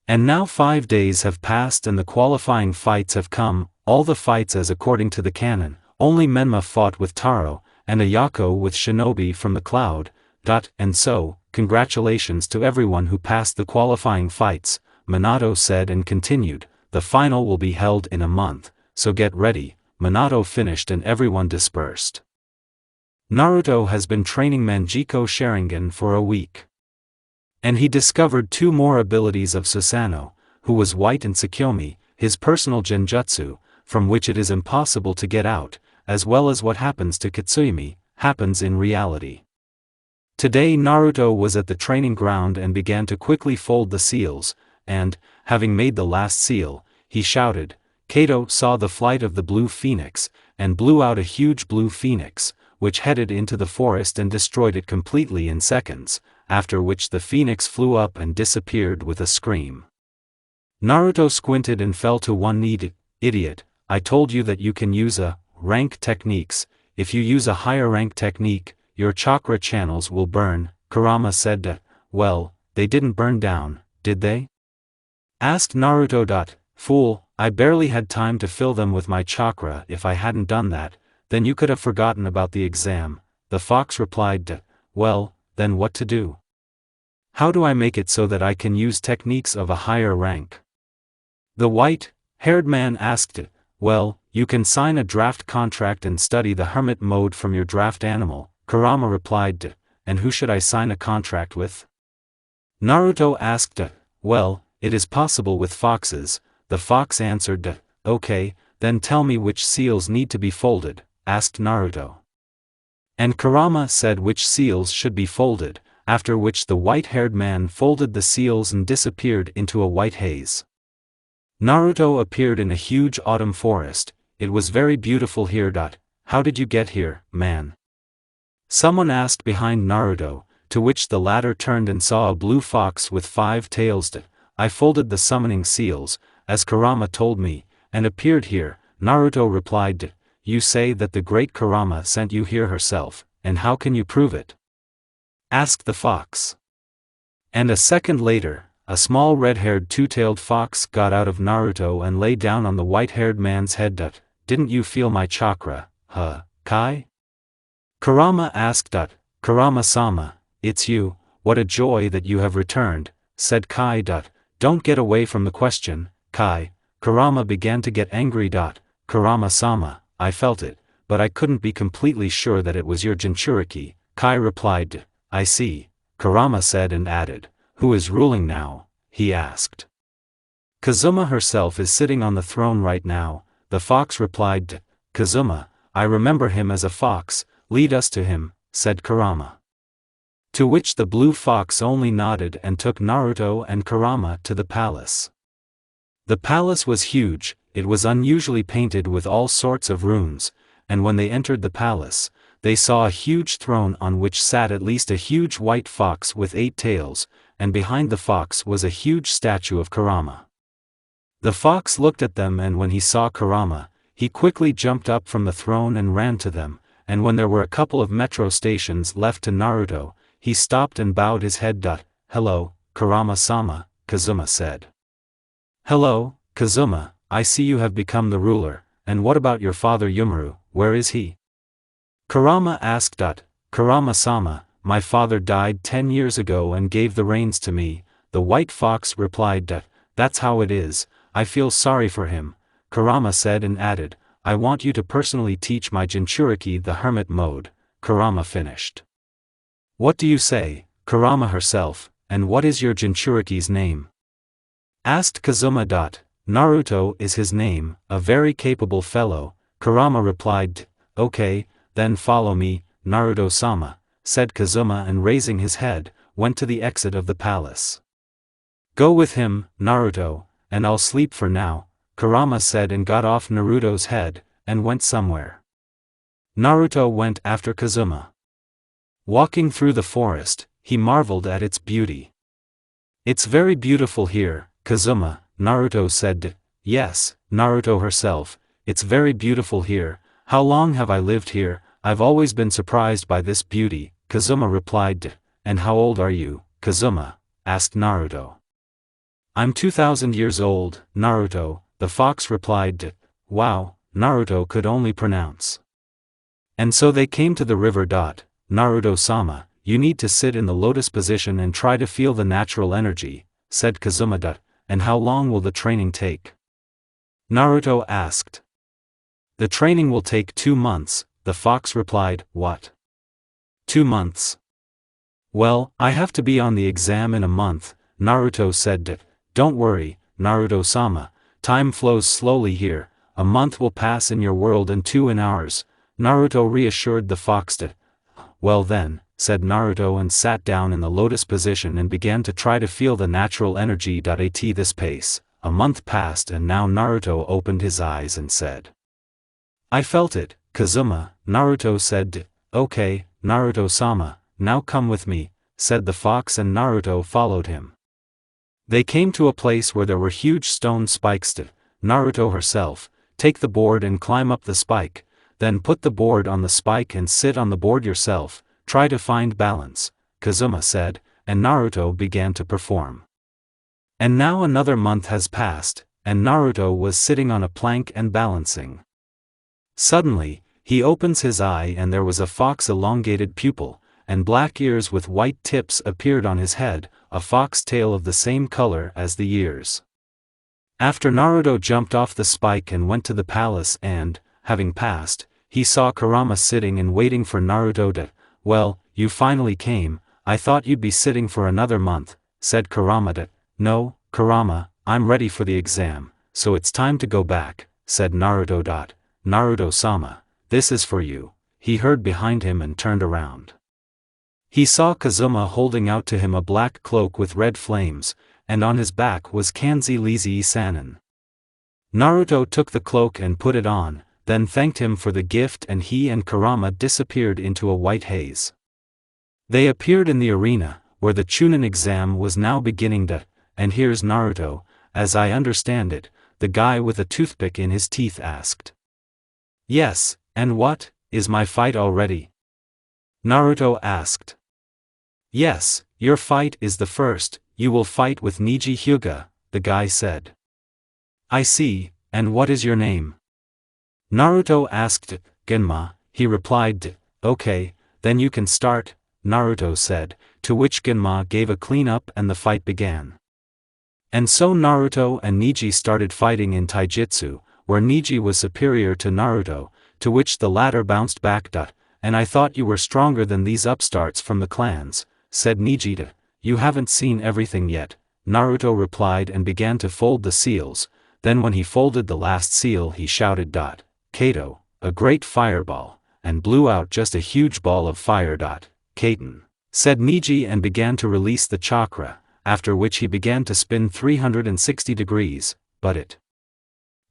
And now 5 days have passed and the qualifying fights have come, all the fights as according to the canon. Only Menma fought with Taro, and Ayako with Shinobi from the cloud. And so, congratulations to everyone who passed the qualifying fights, Minato said and continued, the final will be held in a month, so get ready. Minato finished and everyone dispersed. Naruto has been training Manjiko Sharingan for a week. And he discovered 2 more abilities of Susanoo, who was white, and Tsukuyomi, his personal genjutsu, from which it is impossible to get out, as well as what happens to Kitsuyumi, happens in reality. Today Naruto was at the training ground and began to quickly fold the seals, and, having made the last seal, he shouted. Kato saw the flight of the blue phoenix, and blew out a huge blue phoenix, which headed into the forest and destroyed it completely in seconds, after which the phoenix flew up and disappeared with a scream. Naruto squinted and fell to one knee. Idiot, I told you that you can use a rank techniques. If you use a higher rank technique, your chakra channels will burn, Kurama said. Well, they didn't burn down, did they? Asked Naruto. Fool, I barely had time to fill them with my chakra. If I hadn't done that, then you could have forgotten about the exam, the fox replied. Well, then what to do? How do I make it so that I can use techniques of a higher rank? The white-haired man asked. Well, you can sign a draft contract and study the hermit mode from your draft animal, Kurama replied. And who should I sign a contract with? Naruto asked. Well, it is possible with foxes, the fox answered. Okay, then tell me which seals need to be folded, asked Naruto. And Kurama said which seals should be folded, after which the white-haired man folded the seals and disappeared into a white haze. Naruto appeared in a huge autumn forest. It was very beautiful here. How did you get here, man? Someone asked behind Naruto, to which the latter turned and saw a blue fox with 5 tails. I folded the summoning seals, as Kurama told me, and appeared here, Naruto replied. you say that the great Kurama sent you here herself, and how can you prove it? Asked the fox. And a second later, a small red-haired two-tailed fox got out of Naruto and lay down on the white-haired man's head. Didn't you feel my chakra, huh, Kai? Kurama asked. Kurama-sama, it's you, what a joy that you have returned, said Kai. Don't get away from the question, Kai. Kurama began to get angry. Kurama-sama, I felt it, but I couldn't be completely sure that it was your Jinchuriki, Kai replied. I see, Kurama said and added, who is ruling now, he asked. Kazuma herself is sitting on the throne right now, the fox replied. Kazuma, I remember him as a fox, lead us to him, said Kurama. To which the blue fox only nodded and took Naruto and Kurama to the palace. The palace was huge, it was unusually painted with all sorts of runes, and when they entered the palace, they saw a huge throne on which sat at least a huge white fox with 8 tails, and behind the fox was a huge statue of Kurama. The fox looked at them, and when he saw Kurama, he quickly jumped up from the throne and ran to them, and when there were a couple of metro stations left to Naruto, he stopped and bowed his head. Hello, Kurama-sama, Kazuma said. Hello, Kazuma, I see you have become the ruler, and what about your father Yumaru, where is he? Kurama asked. Kurama-sama, my father died 10 years ago and gave the reins to me, the white fox replied. That's how it is, I feel sorry for him, Kurama said and added, I want you to personally teach my Jinchuriki the hermit mode, Kurama finished. What do you say, Kurama herself, and what is your Jinchuriki's name? Asked Kazuma. Naruto is his name, a very capable fellow, Kurama replied. Okay, then follow me, Naruto-sama, said Kazuma and raising his head, went to the exit of the palace. Go with him, Naruto, and I'll sleep for now, Kurama said and got off Naruto's head, and went somewhere. Naruto went after Kazuma. Walking through the forest, he marveled at its beauty. It's very beautiful here, Kazuma, Naruto said. Yes, Naruto herself, it's very beautiful here, how long have I lived here, I've always been surprised by this beauty, Kazuma replied. And how old are you, Kazuma? Asked Naruto. I'm 2000 years old, Naruto, the fox replied. Wow, Naruto could only pronounce. And so they came to the river. Naruto-sama, you need to sit in the lotus position and try to feel the natural energy, said Kazuma. And how long will the training take? Naruto asked. The training will take 2 months, the fox replied. What? 2 months? Well, I have to be on the exam in a month, Naruto said. Don't worry, Naruto-sama, time flows slowly here, a month will pass in your world and 2 in ours, Naruto reassured the fox. Well then, said Naruto and sat down in the lotus position and began to try to feel the natural energy. At this pace, a month passed and now Naruto opened his eyes and said. I felt it, Kazuma, Naruto said. Okay, Naruto-sama, now come with me, said the fox and Naruto followed him. They came to a place where there were huge stone spikes. Naruto herself, take the board and climb up the spike, then put the board on the spike and sit on the board yourself, try to find balance, Kazuma said, and Naruto began to perform. And now another month has passed, and Naruto was sitting on a plank and balancing. Suddenly, he opens his eye and there was a fox elongated pupil, and black ears with white tips appeared on his head, a fox tail of the same color as the ears. After Naruto jumped off the spike and went to the palace and, having passed, he saw Kurama sitting and waiting for Naruto. Well, you finally came, I thought you'd be sitting for another month, said Kurama. No, Kurama, I'm ready for the exam, so it's time to go back, said Naruto. Naruto-sama, this is for you, he heard behind him and turned around. He saw Kazuma holding out to him a black cloak with red flames, and on his back was Kanzi Lizii Sanin. Naruto took the cloak and put it on, then thanked him for the gift and he and Kurama disappeared into a white haze. They appeared in the arena, where the Chunin exam was now beginning. And here's Naruto, as I understand it, the guy with a toothpick in his teeth asked. Yes, and what, is my fight already? Naruto asked. Yes, your fight is the first, you will fight with Niji Hyuga, the guy said. I see, and what is your name? Naruto asked. Genma, he replied. Okay, then you can start, Naruto said, to which Genma gave a clean-up and the fight began. And so Naruto and Niji started fighting in taijutsu, where Niji was superior to Naruto, to which the latter bounced back. And I thought you were stronger than these upstarts from the clans, said Niji. You haven't seen everything yet, Naruto replied and began to fold the seals. Then when he folded the last seal he shouted. Kato, a great fireball, and blew out just a huge ball of fire. Katen, said Niji and began to release the chakra, after which he began to spin 360 degrees, but it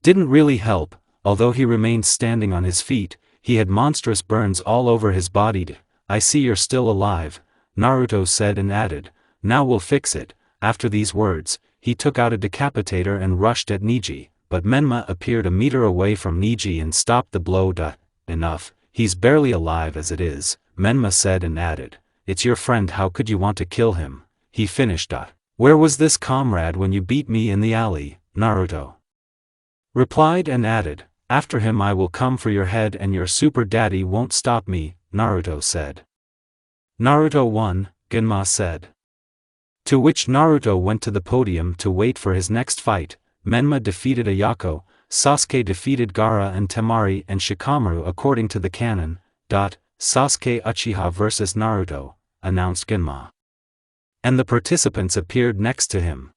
didn't really help, although he remained standing on his feet, he had monstrous burns all over his body. I see you're still alive, Naruto said and added, now we'll fix it. After these words, he took out a decapitator and rushed at Niji, but Menma appeared a meter away from Niji and stopped the blow. Enough, he's barely alive as it is, Menma said and added, it's your friend, how could you want to kill him? He finished. Where was this comrade when you beat me in the alley? Naruto replied and added, after him I will come for your head and your super daddy won't stop me, Naruto said. Naruto won, Genma said. To which Naruto went to the podium to wait for his next fight. Menma defeated Ayako, Sasuke defeated Gaara and Temari and Shikamaru according to the canon. Sasuke Uchiha vs Naruto, announced Genma. And the participants appeared next to him.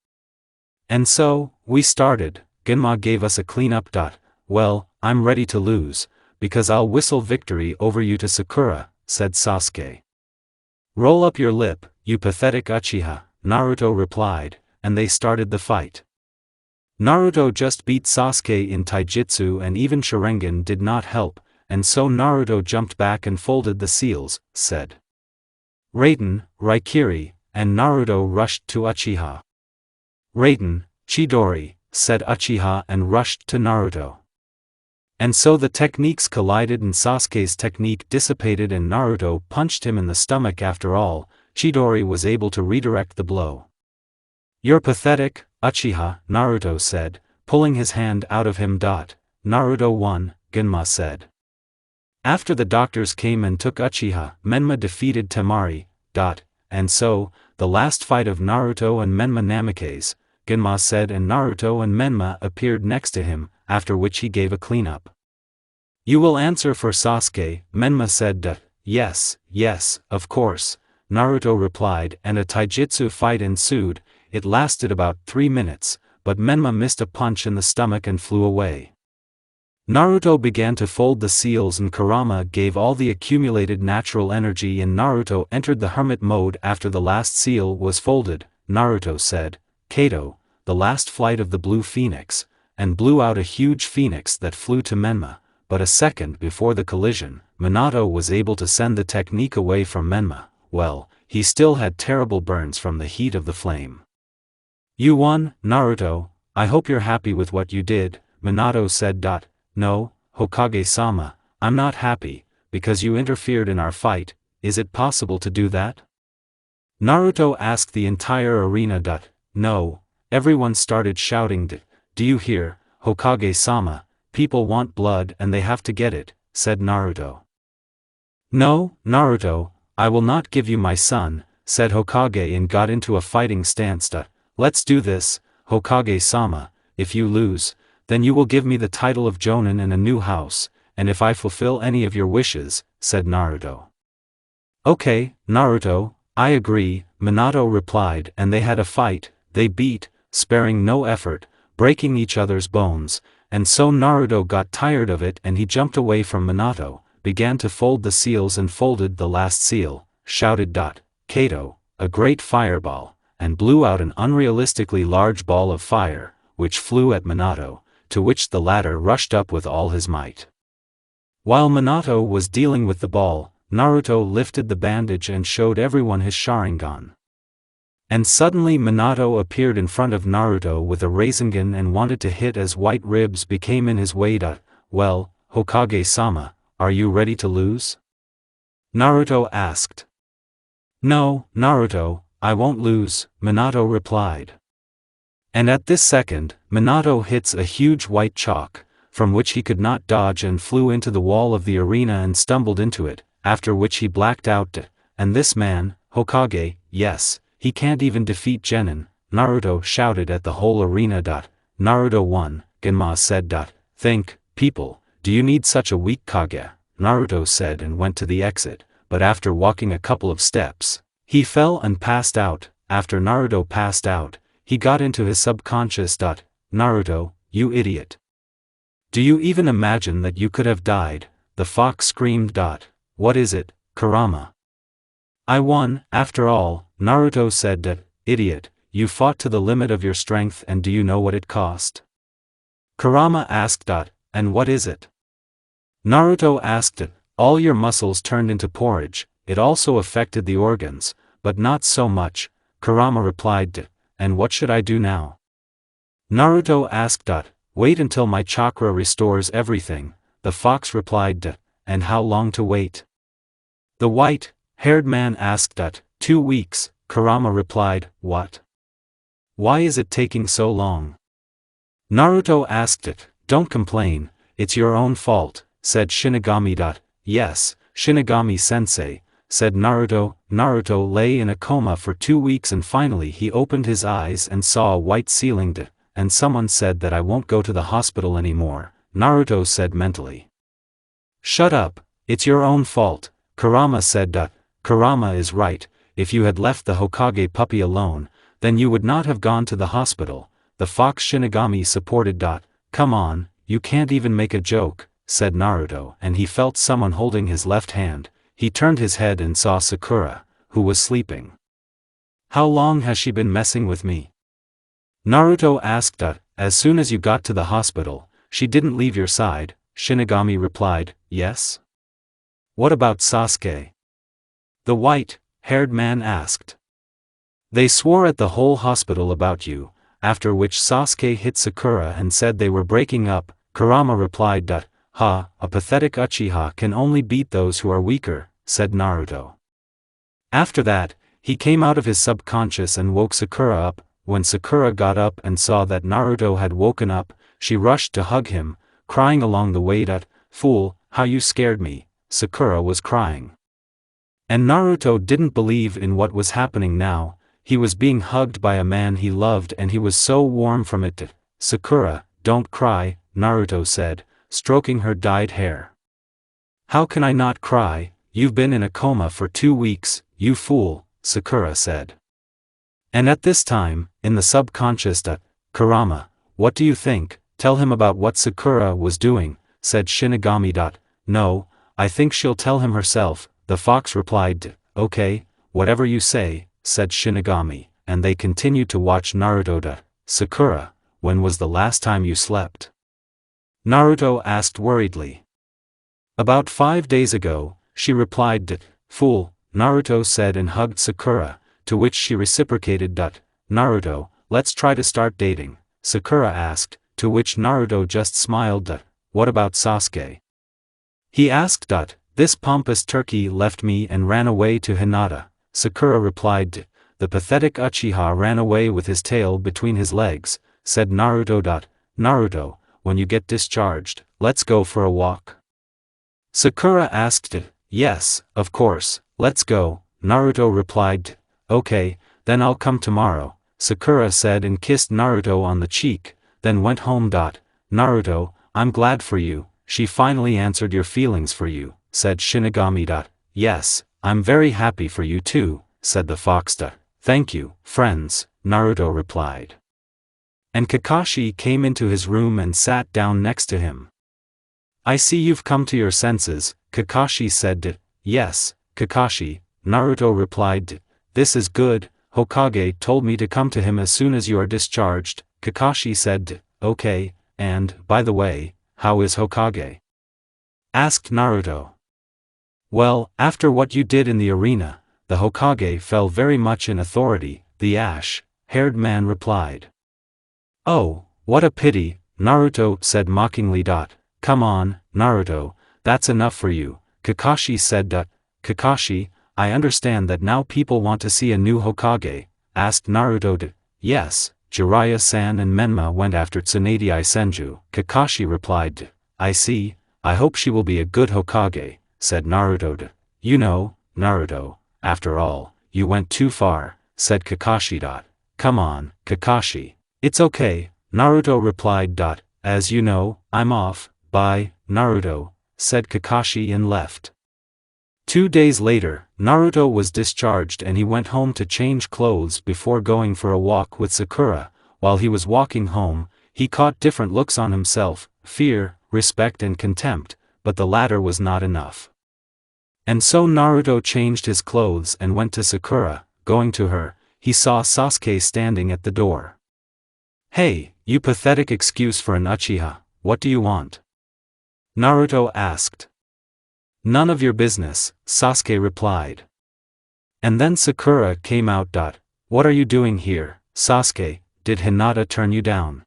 And so, we started. Genma gave us a clean-up. Well, I'm ready to lose, because I'll whistle victory over you to Sakura, said Sasuke. Roll up your lip, you pathetic Uchiha, Naruto replied, and they started the fight. Naruto just beat Sasuke in taijutsu and even Sharingan did not help, and so Naruto jumped back and folded the seals, said Raiden, Raikiri, and Naruto rushed to Uchiha. Raiden, Chidori, said Uchiha and rushed to Naruto. And so the techniques collided and Sasuke's technique dissipated and Naruto punched him in the stomach. After all, Chidori was able to redirect the blow. You're pathetic, Uchiha, Naruto said, pulling his hand out of him. Naruto won, Genma said. After the doctors came and took Uchiha, Menma defeated Temari. And so, the last fight of Naruto and Menma Namikaze, Genma said, and Naruto and Menma appeared next to him, after which he gave a cleanup. You will answer for Sasuke, Menma said. Yes, of course, Naruto replied, and a taijutsu fight ensued. It lasted about 3 minutes, but Menma missed a punch in the stomach and flew away. Naruto began to fold the seals and Kurama gave all the accumulated natural energy and Naruto entered the hermit mode after the last seal was folded. Naruto said, Kato, the last flight of the blue phoenix, and blew out a huge phoenix that flew to Menma, but a second before the collision, Minato was able to send the technique away from Menma. Well, he still had terrible burns from the heat of the flame. You won, Naruto, I hope you're happy with what you did, Minato said. No, Hokage-sama, I'm not happy, because you interfered in our fight. Is it possible to do that? Naruto asked the entire arena. No, everyone started shouting. Do you hear, Hokage-sama, people want blood and they have to get it, said Naruto. No, Naruto, I will not give you my son, said Hokage and got into a fighting stance. Let's do this, Hokage-sama, if you lose, then you will give me the title of Jonin and a new house, and if I fulfill any of your wishes, said Naruto. Okay, Naruto, I agree, Minato replied, and they had a fight. They beat, sparing no effort, breaking each other's bones, and so Naruto got tired of it and he jumped away from Minato, began to fold the seals and folded the last seal, shouted. Kato, a great fireball, and blew out an unrealistically large ball of fire, which flew at Minato, to which the latter rushed up with all his might. While Minato was dealing with the ball, Naruto lifted the bandage and showed everyone his Sharingan. And suddenly Minato appeared in front of Naruto with a Rasengan and wanted to hit as white ribs became in his way. Well, Hokage-sama, are you ready to lose? Naruto asked. No, Naruto, I won't lose, Minato replied. And at this second, Minato hits a huge white chalk, from which he could not dodge and flew into the wall of the arena and stumbled into it, after which he blacked out. And this man, Hokage, yes, he can't even defeat Genin, Naruto shouted at the whole arena. Naruto won, Genma said. Think, people, do you need such a weak Kage? Naruto said and went to the exit, but after walking a couple of steps, he fell and passed out. After Naruto passed out, he got into his subconscious. Naruto, you idiot. Do you even imagine that you could have died? The fox screamed. What is it, Kurama? I won, after all, Naruto said. Idiot, you fought to the limit of your strength, and do you know what it cost? Kurama asked. And what is it? Naruto asked. All your muscles turned into porridge. It also affected the organs, but not so much, Kurama replied. And what should I do now? Naruto asked. Wait until my chakra restores everything, the fox replied. And how long to wait? The white-haired man asked. 2 weeks, Kurama replied. What? Why is it taking so long? Naruto asked. Don't complain, it's your own fault, said Shinigami. Yes, Shinigami-sensei, said Naruto. Naruto lay in a coma for 2 weeks and finally he opened his eyes and saw a white ceiling. And someone said that I won't go to the hospital anymore, Naruto said mentally. Shut up, it's your own fault, Kurama said. Kurama is right, if you had left the Hokage puppy alone, then you would not have gone to the hospital, the fox Shinigami supported. Come on, you can't even make a joke, said Naruto, and he felt someone holding his left hand. He turned his head and saw Sakura, who was sleeping. How long has she been messing with me? Naruto asked. As soon as you got to the hospital, she didn't leave your side, Shinigami replied. Yes? What about Sasuke? The white-haired man asked. They swore at the whole hospital about you, after which Sasuke hit Sakura and said they were breaking up, Kurama replied. Ha, a pathetic Uchiha can only beat those who are weaker, said Naruto. After that, he came out of his subconscious and woke Sakura up. When Sakura got up and saw that Naruto had woken up, she rushed to hug him, crying along the way. Fool, how you scared me, Sakura was crying. And Naruto didn't believe in what was happening now. He was being hugged by a man he loved and he was so warm from it. Sakura, don't cry, Naruto said, stroking her dyed hair. How can I not cry? You've been in a coma for 2 weeks, you fool, Sakura said. And at this time, in the subconscious, Kurama, what do you think? Tell him about what Sakura was doing, said Shinigami. No, I think she'll tell him herself, the fox replied. Okay, whatever you say, said Shinigami, and they continued to watch Naruto. Sakura, when was the last time you slept? Naruto asked worriedly. About 5 days ago, she replied. Fool, Naruto said and hugged Sakura, to which she reciprocated. Naruto, let's try to start dating, Sakura asked, to which Naruto just smiled. What about Sasuke? He asked. This pompous turkey left me and ran away to Hinata, Sakura replied. The pathetic Uchiha ran away with his tail between his legs, said Naruto. Naruto, when you get discharged, let's go for a walk. Sakura asked. Yes, of course, let's go, Naruto replied. Okay, then I'll come tomorrow, Sakura said and kissed Naruto on the cheek, then went home. Naruto, I'm glad for you, she finally answered your feelings for you, said Shinigami. Yes, I'm very happy for you too, said the fox. Thank you, friends, Naruto replied. And Kakashi came into his room and sat down next to him. I see you've come to your senses, Kakashi said. Yes, Kakashi, Naruto replied. This is good, Hokage told me to come to him as soon as you are discharged, Kakashi said. Okay, and, by the way, how is Hokage? Asked Naruto. Well, after what you did in the arena, the Hokage fell very much in authority, the ash-haired man replied. Oh, what a pity, Naruto said mockingly. Come on, Naruto, that's enough for you, Kakashi said. Kakashi, I understand that now people want to see a new Hokage, asked Naruto. Yes, Jiraiya-san and Menma went after Tsunade Senju, Kakashi replied. I see, I hope she will be a good Hokage, said Naruto. You know, Naruto, after all, you went too far, said Kakashi. Come on, Kakashi. It's okay, Naruto replied. As you know, I'm off, bye, Naruto, said Kakashi and left. 2 days later, Naruto was discharged and he went home to change clothes before going for a walk with Sakura. While he was walking home, he caught different looks on himself, fear, respect and contempt, but the latter was not enough. And so Naruto changed his clothes and went to Sakura. Going to her, he saw Sasuke standing at the door. Hey, you pathetic excuse for an Uchiha, what do you want? Naruto asked. None of your business, Sasuke replied. And then Sakura came out. What are you doing here, Sasuke, did Hinata turn you down?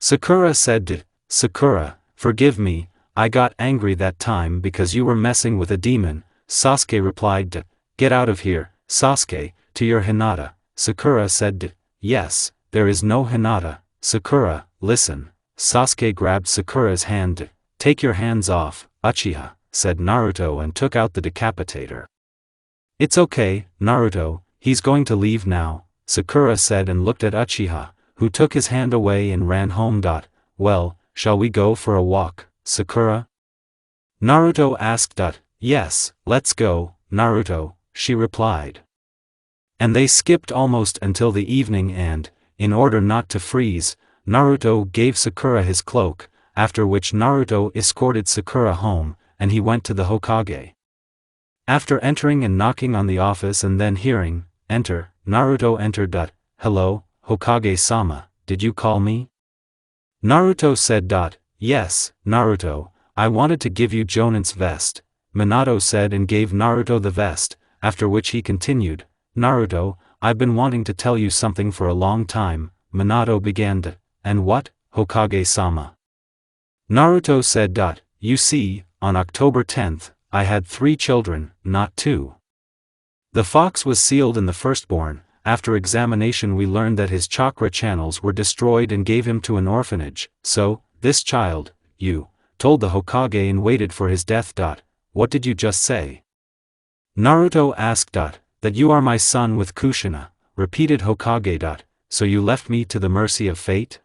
Sakura said. Sakura, forgive me, I got angry that time because you were messing with a demon, Sasuke replied. Get out of here, Sasuke, to your Hinata, Sakura said. Yes, there is no Hinata, Sakura, listen, Sasuke grabbed Sakura's hand. Take your hands off, Uchiha, said Naruto and took out the decapitator. It's okay, Naruto, he's going to leave now, Sakura said and looked at Uchiha, who took his hand away and ran home. Well, shall we go for a walk, Sakura? Naruto asked. Yes, let's go, Naruto, she replied. And they skipped almost until the evening and, in order not to freeze, Naruto gave Sakura his cloak, after which Naruto escorted Sakura home, and he went to the Hokage. After entering and knocking on the office and then hearing, enter, Naruto entered. Hello, Hokage-sama, did you call me? Naruto said. Yes, Naruto, I wanted to give you Jonin's vest, Minato said and gave Naruto the vest, after which he continued, Naruto, I've been wanting to tell you something for a long time, Minato began. And what, Hokage-sama? Naruto said. You see, on October 10th, I had 3 children, not 2. The fox was sealed in the firstborn. After examination we learned that his chakra channels were destroyed and gave him to an orphanage, so, this child, you, told the Hokage and waited for his death. What did you just say? Naruto asked. That you are my son with Kushina, repeated Hokage. So you left me to the mercy of fate?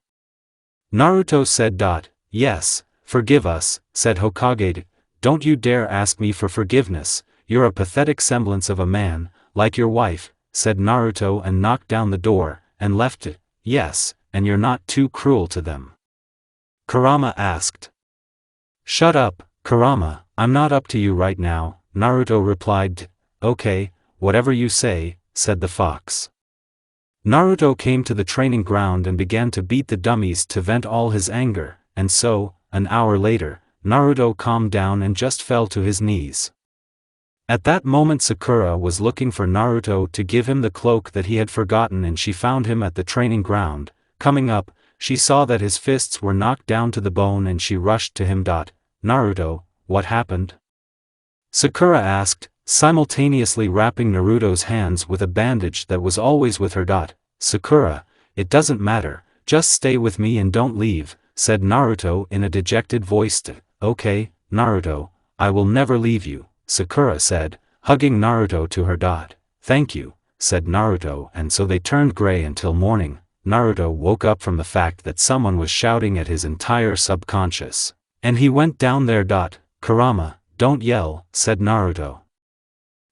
Naruto said. Yes, forgive us, said Hokage. Don't you dare ask me for forgiveness, you're a pathetic semblance of a man, like your wife, said Naruto and knocked down the door, and left it. Yes, and you're not too cruel to them? Kurama asked. Shut up, Kurama, I'm not up to you right now, Naruto replied. Okay, whatever you say, said the fox. Naruto came to the training ground and began to beat the dummies to vent all his anger, and so, an hour later, Naruto calmed down and just fell to his knees. At that moment Sakura was looking for Naruto to give him the cloak that he had forgotten and she found him at the training ground. Coming up, she saw that his fists were knocked down to the bone and she rushed to him. Naruto, what happened? Sakura asked, simultaneously wrapping Naruto's hands with a bandage that was always with her. Sakura, it doesn't matter, just stay with me and don't leave, said Naruto in a dejected voice. Okay, Naruto, I will never leave you, Sakura said, hugging Naruto to her. Thank you, said Naruto, and so they turned gray until morning. Naruto woke up from the fact that someone was shouting at his entire subconscious. And he went down there. Kurama, don't yell, said Naruto.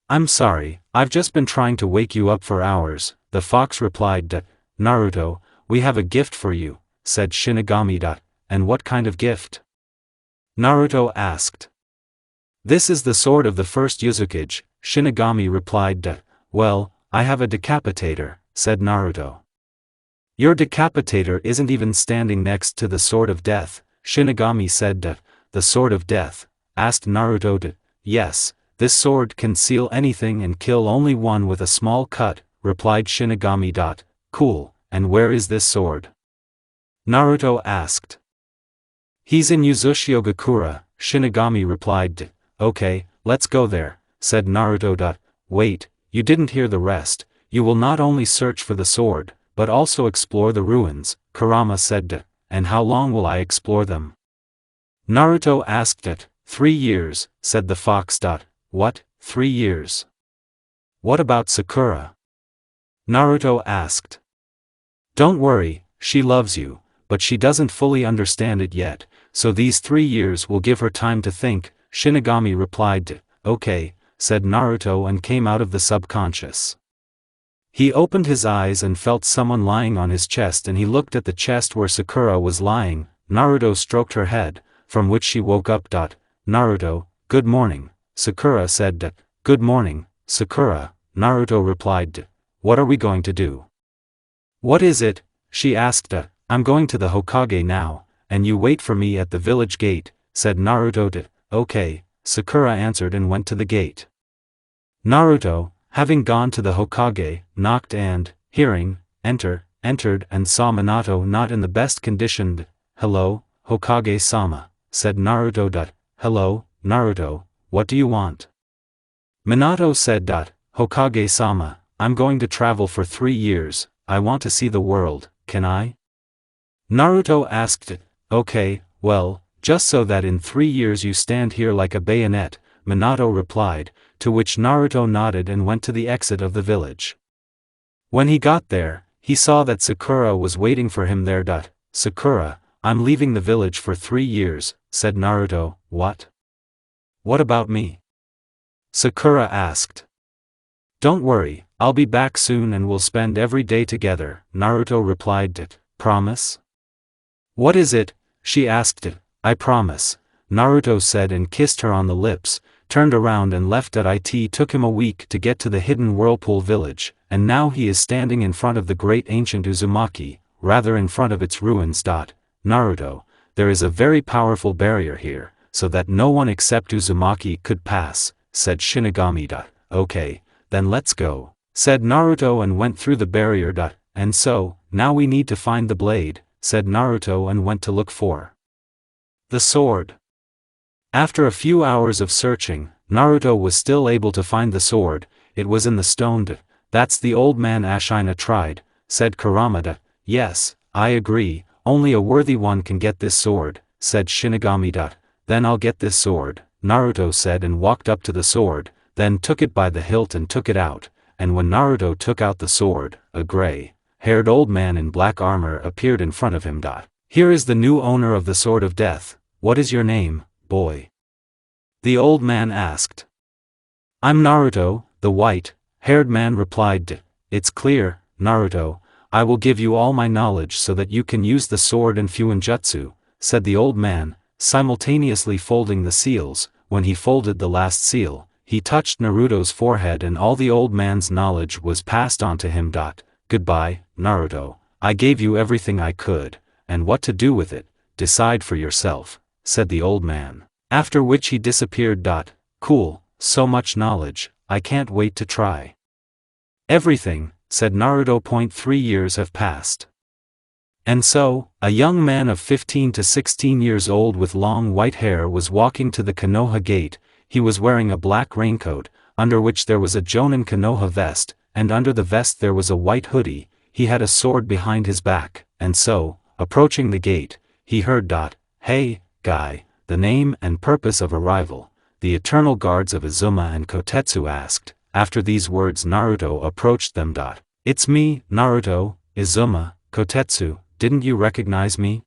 I'm sorry, I've just been trying to wake you up for hours, the fox replied. Naruto, we have a gift for you, said Shinigami. And what kind of gift? Naruto asked. This is the sword of the first Uzukage, Shinigami replied. Well, I have a decapitator, said Naruto. Your decapitator isn't even standing next to the sword of death, Shinigami said. The sword of death? Asked Naruto. Yes, this sword can seal anything and kill only one with a small cut, replied Shinigami. Cool, and where is this sword? Naruto asked. He's in Uzushiyogakura, Shinigami replied. Okay, let's go there, said Naruto. Wait, you didn't hear the rest. You will not only search for the sword, but also explore the ruins, Kurama said. And how long will I explore them? Naruto asked. 3 years, said the fox. What, 3 years? What about Sakura? Naruto asked. Don't worry, she loves you, but she doesn't fully understand it yet, so these 3 years will give her time to think, Shinigami replied. Okay, said Naruto and came out of the subconscious. He opened his eyes and felt someone lying on his chest, and he looked at the chest where Sakura was lying. Naruto stroked her head, from which she woke up. Naruto, good morning, Sakura said. Good morning, Sakura, Naruto replied. What are we going to do? What is it? She asked. I'm going to the Hokage now, and you wait for me at the village gate, said Naruto. Okay, Sakura answered and went to the gate. Naruto, having gone to the Hokage, knocked and, hearing, entered and saw Minato not in the best condition. Hello, Hokage-sama, said Naruto. Hello, Naruto, what do you want? Minato said. Hokage-sama, I'm going to travel for 3 years, I want to see the world, can I? Naruto asked. Okay, well, just so that in 3 years you stand here like a bayonet, Minato replied, to which Naruto nodded and went to the exit of the village. When he got there, he saw that Sakura was waiting for him there. Sakura, I'm leaving the village for 3 years, said Naruto. What? What about me? Sakura asked. Don't worry, I'll be back soon and we'll spend every day together, Naruto replied. Promise? What is it? She asked. I promise, Naruto said and kissed her on the lips, turned around and left. It took him a week to get to the hidden whirlpool village, and now he is standing in front of the great ancient Uzumaki, rather in front of its ruins. Naruto, there is a very powerful barrier here, so that no one except Uzumaki could pass, said Shinigami. Okay, then let's go, said Naruto and went through the barrier. And so, now we need to find the blade, said Naruto and went to look for the sword. After a few hours of searching, Naruto was still able to find the sword. It was in the stone. That's the old man Ashina tried, said Kurama. Yes, I agree, only a worthy one can get this sword, said Shinigami. Then I'll get this sword, Naruto said and walked up to the sword, then took it by the hilt and took it out, and when Naruto took out the sword, a gray-haired old man in black armor appeared in front of him. Here is the new owner of the sword of death. What is your name, boy? The old man asked. I'm Naruto, the white-haired man replied. It's clear, Naruto, I will give you all my knowledge so that you can use the sword and Fuinjutsu, said the old man, simultaneously folding the seals. When he folded the last seal, he touched Naruto's forehead and all the old man's knowledge was passed on to him. Goodbye, Naruto, I gave you everything I could, and what to do with it, decide for yourself, said the old man, after which he disappeared. Cool, so much knowledge, I can't wait to try everything, said Naruto. 3 years have passed. And so, a young man of 15 to 16 years old with long white hair was walking to the Konoha gate. He was wearing a black raincoat, under which there was a Jonin Konoha vest, and under the vest there was a white hoodie. He had a sword behind his back, and so, approaching the gate, he heard. Hey, guy, the name and purpose of arrival, the eternal guards of Izuma and Kotetsu asked. After these words Naruto approached them. It's me, Naruto, Izuma, Kotetsu, didn't you recognize me?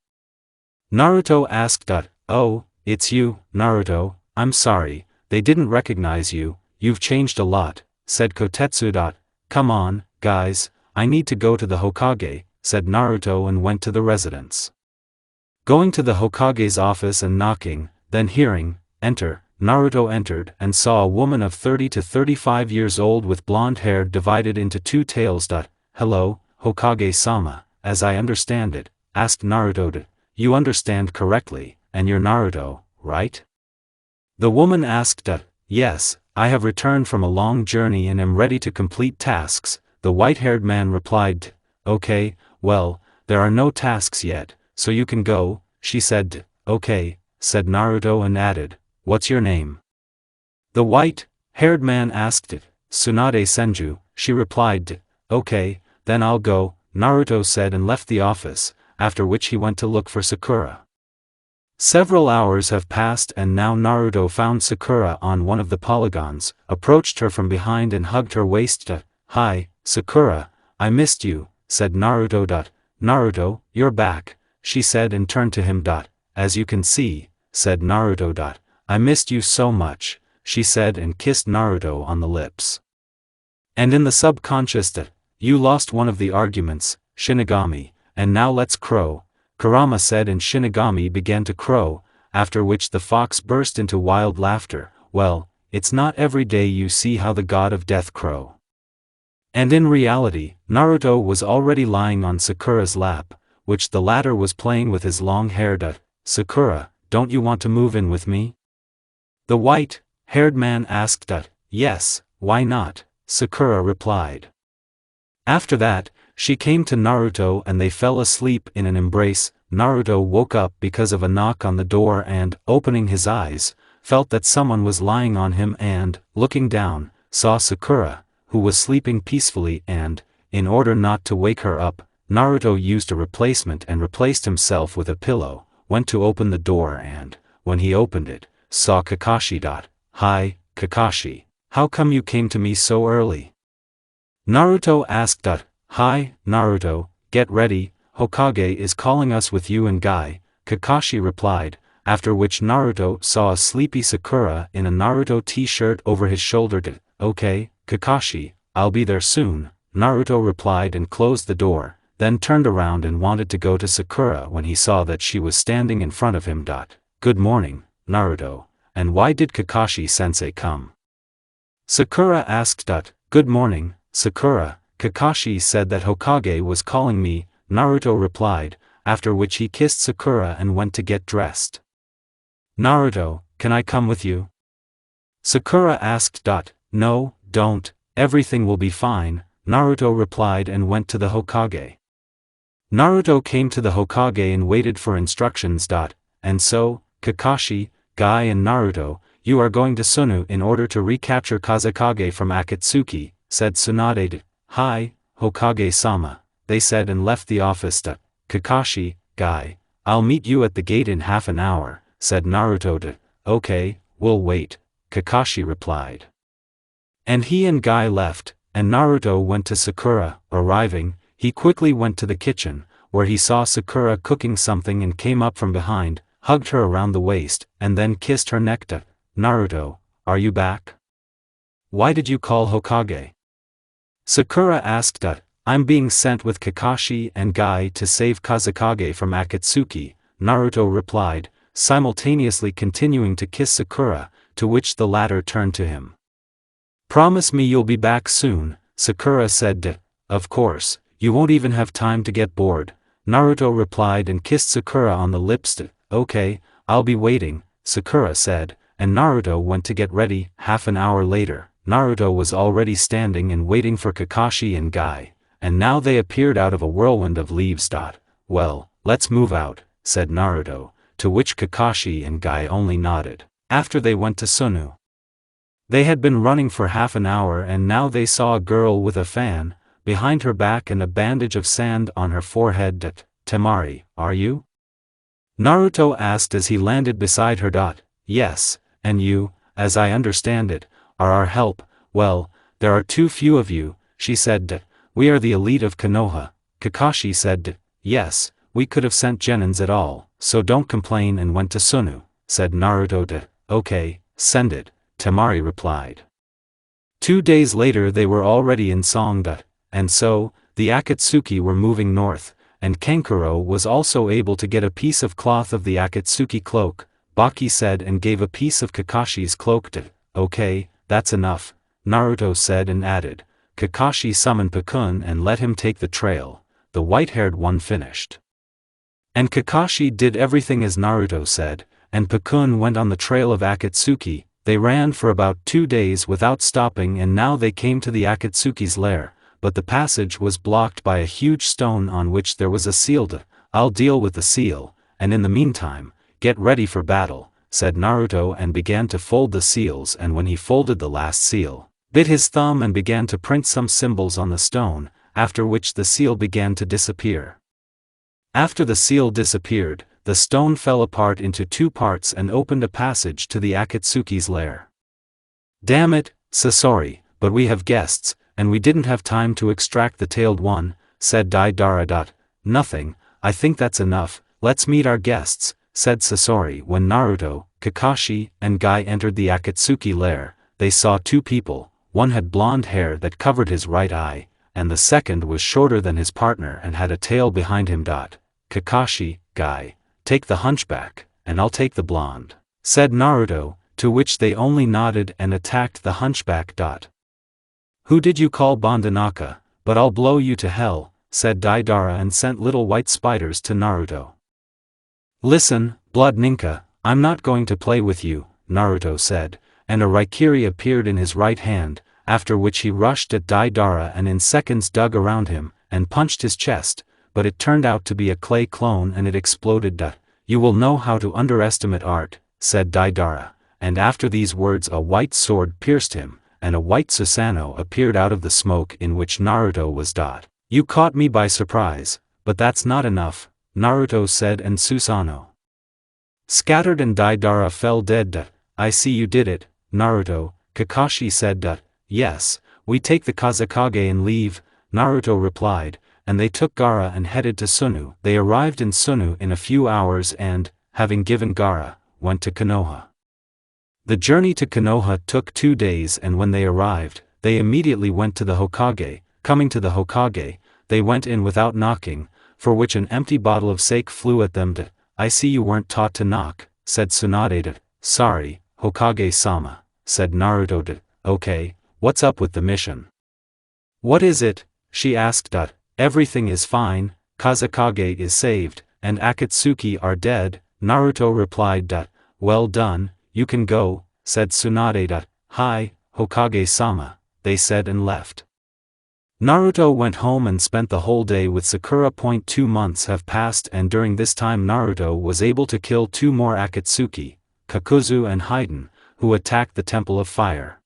Naruto asked. Oh, it's you, Naruto, I'm sorry, they didn't recognize you, you've changed a lot, said Kotetsu. Come on, guys, I need to go to the Hokage, said Naruto and went to the residence. Going to the Hokage's office and knocking, then hearing, enter, Naruto entered and saw a woman of 30 to 35 years old with blonde hair divided into 2 tails. Hello, Hokage-sama, as I understand it, asked Naruto. You understand correctly, and you're Naruto, right? The woman asked. Yes, I have returned from a long journey and am ready to complete tasks, the white-haired man replied. Okay, well, there are no tasks yet, so you can go, she said. "Okay," said Naruto and added, "What's your name?" The white-haired man asked it. "Tsunade Senju," she replied. "Okay, then I'll go," Naruto said and left the office, after which he went to look for Sakura. Several hours have passed and now Naruto found Sakura on one of the polygons, approached her from behind and hugged her waist. "Hi, Sakura, I missed you," said Naruto. "Naruto, you're back," she said and turned to him. "As you can see," said Naruto. "I missed you so much," she said and kissed Naruto on the lips. And in the subconscious "You lost one of the arguments, Shinigami, and now let's crow," Kurama said and Shinigami began to crow, after which the fox burst into wild laughter. Well, it's not every day you see how the god of death crow. And in reality, Naruto was already lying on Sakura's lap, which the latter was playing with his long hair. "Sakura, don't you want to move in with me?" The white-haired man asked. "Yes, why not?" Sakura replied. After that, she came to Naruto and they fell asleep in an embrace. Naruto woke up because of a knock on the door and, opening his eyes, felt that someone was lying on him and, looking down, saw Sakura, who was sleeping peacefully and, in order not to wake her up, Naruto used a replacement and replaced himself with a pillow, went to open the door and, when he opened it, saw Kakashi. "Hi, Kakashi, how come you came to me so early?" Naruto asked. "Hi, Naruto, get ready, Hokage is calling us with you and Guy," Kakashi replied, after which Naruto saw a sleepy Sakura in a Naruto t-shirt over his shoulder. "Okay, Kakashi, I'll be there soon," Naruto replied and closed the door, then turned around and wanted to go to Sakura when he saw that she was standing in front of him. "Good morning, Naruto, and why did Kakashi-sensei come?" Sakura asked. "Good morning, Sakura, Kakashi said that Hokage was calling me," Naruto replied, after which he kissed Sakura and went to get dressed. "Naruto, can I come with you?" Sakura asked. "No, don't, everything will be fine," Naruto replied and went to the Hokage. Naruto came to the Hokage and waited for instructions. "And so, Kakashi, Guy and Naruto, you are going to Sunu in order to recapture Kazekage from Akatsuki," said Tsunade. "Hi, Hokage-sama," they said and left the office. "Kakashi, Guy, I'll meet you at the gate in half an hour," said Naruto. "Okay, we'll wait," Kakashi replied. And he and Guy left, and Naruto went to Sakura. Arriving, he quickly went to the kitchen, where he saw Sakura cooking something and came up from behind, hugged her around the waist, and then kissed her neck. "Naruto, are you back? Why did you call Hokage?" Sakura asked. "I'm being sent with Kakashi and Guy to save Kazekage from Akatsuki," Naruto replied, simultaneously continuing to kiss Sakura, to which the latter turned to him. "Promise me you'll be back soon," Sakura said. "Of course, you won't even have time to get bored," Naruto replied and kissed Sakura on the lips. "Okay, I'll be waiting," Sakura said, and Naruto went to get ready. Half an hour later, Naruto was already standing and waiting for Kakashi and Guy, and now they appeared out of a whirlwind of leaves. "Well, let's move out," said Naruto, to which Kakashi and Guy only nodded. After they went to Sunu. They had been running for half an hour and now they saw a girl with a fan behind her back and a bandage of sand on her forehead. "Temari, are you?" Naruto asked as he landed beside her. "Yes, and you, as I understand it, are our help." "Well, there are too few of you," she said. "We are the elite of Konoha," Kakashi said. "Yes, we could have sent genins at all, so don't complain," and went to Sunu, said Naruto. "Okay, send it," Temari replied. 2 days later they were already in Songda, and so, the Akatsuki were moving north, and Kankuro was also able to get a piece of cloth of the Akatsuki cloak, Baki said and gave a piece of Kakashi's cloak to. "Okay, that's enough," Naruto said and added. Kakashi summoned Pakun and let him take the trail, the white-haired one finished. And Kakashi did everything as Naruto said, and Pakun went on the trail of Akatsuki. They ran for about 2 days without stopping and now they came to the Akatsuki's lair, but the passage was blocked by a huge stone on which there was a seal. "I'll deal with the seal, and in the meantime, "Get ready for battle," said Naruto and began to fold the seals, and when he folded the last seal, bit his thumb and began to print some symbols on the stone, after which the seal began to disappear. After the seal disappeared, the stone fell apart into 2 parts and opened a passage to the Akatsuki's lair. "Damn it, Sasori, but we have guests, and we didn't have time to extract the tailed one," said Deidara. "Nothing, I think that's enough, let's meet our guests," said Sasori. When Naruto, Kakashi, and Guy entered the Akatsuki lair, they saw 2 people. One had blonde hair that covered his right eye, and the second was shorter than his partner and had a tail behind him. "Kakashi, Guy, take the hunchback, and I'll take the blonde," said Naruto, to which they only nodded and attacked the hunchback. "Who did you call Bondanaka, but I'll blow you to hell," said Deidara and sent little white spiders to Naruto. "Listen, Blood Ninka, I'm not going to play with you," Naruto said, and a Raikiri appeared in his right hand, after which he rushed at Deidara and in seconds dug around him, and punched his chest, but it turned out to be a clay clone and it exploded. "You will know how to underestimate art," said Deidara, and after these words a white sword pierced him, and a white Susanoo appeared out of the smoke in which Naruto was. "You caught me by surprise, but that's not enough," Naruto said, and Susanoo scattered and Deidara fell dead. "I see you did it, Naruto," Kakashi said. "Yes, we take the Kazekage and leave," Naruto replied, and they took Gaara and headed to Sunu. They arrived in Sunu in a few hours and, having given Gaara, went to Konoha. The journey to Konoha took 2 days, and when they arrived, they immediately went to the Hokage. Coming to the Hokage, they went in without knocking, for which an empty bottle of sake flew at them. "I see you weren't taught to knock," said Tsunade. "Sorry, Hokage-sama," said Naruto. "Okay, what's up with the mission?" "What is it?" she asked. "Everything is fine, Kazekage is saved, and Akatsuki are dead," Naruto replied. "Well done, you can go," said Tsunade. "Hi, Hokage-sama," they said and left. Naruto went home and spent the whole day with Sakura. 2 months have passed, and during this time Naruto was able to kill 2 more Akatsuki, Kakuzu and Haiden, who attacked the Temple of Fire.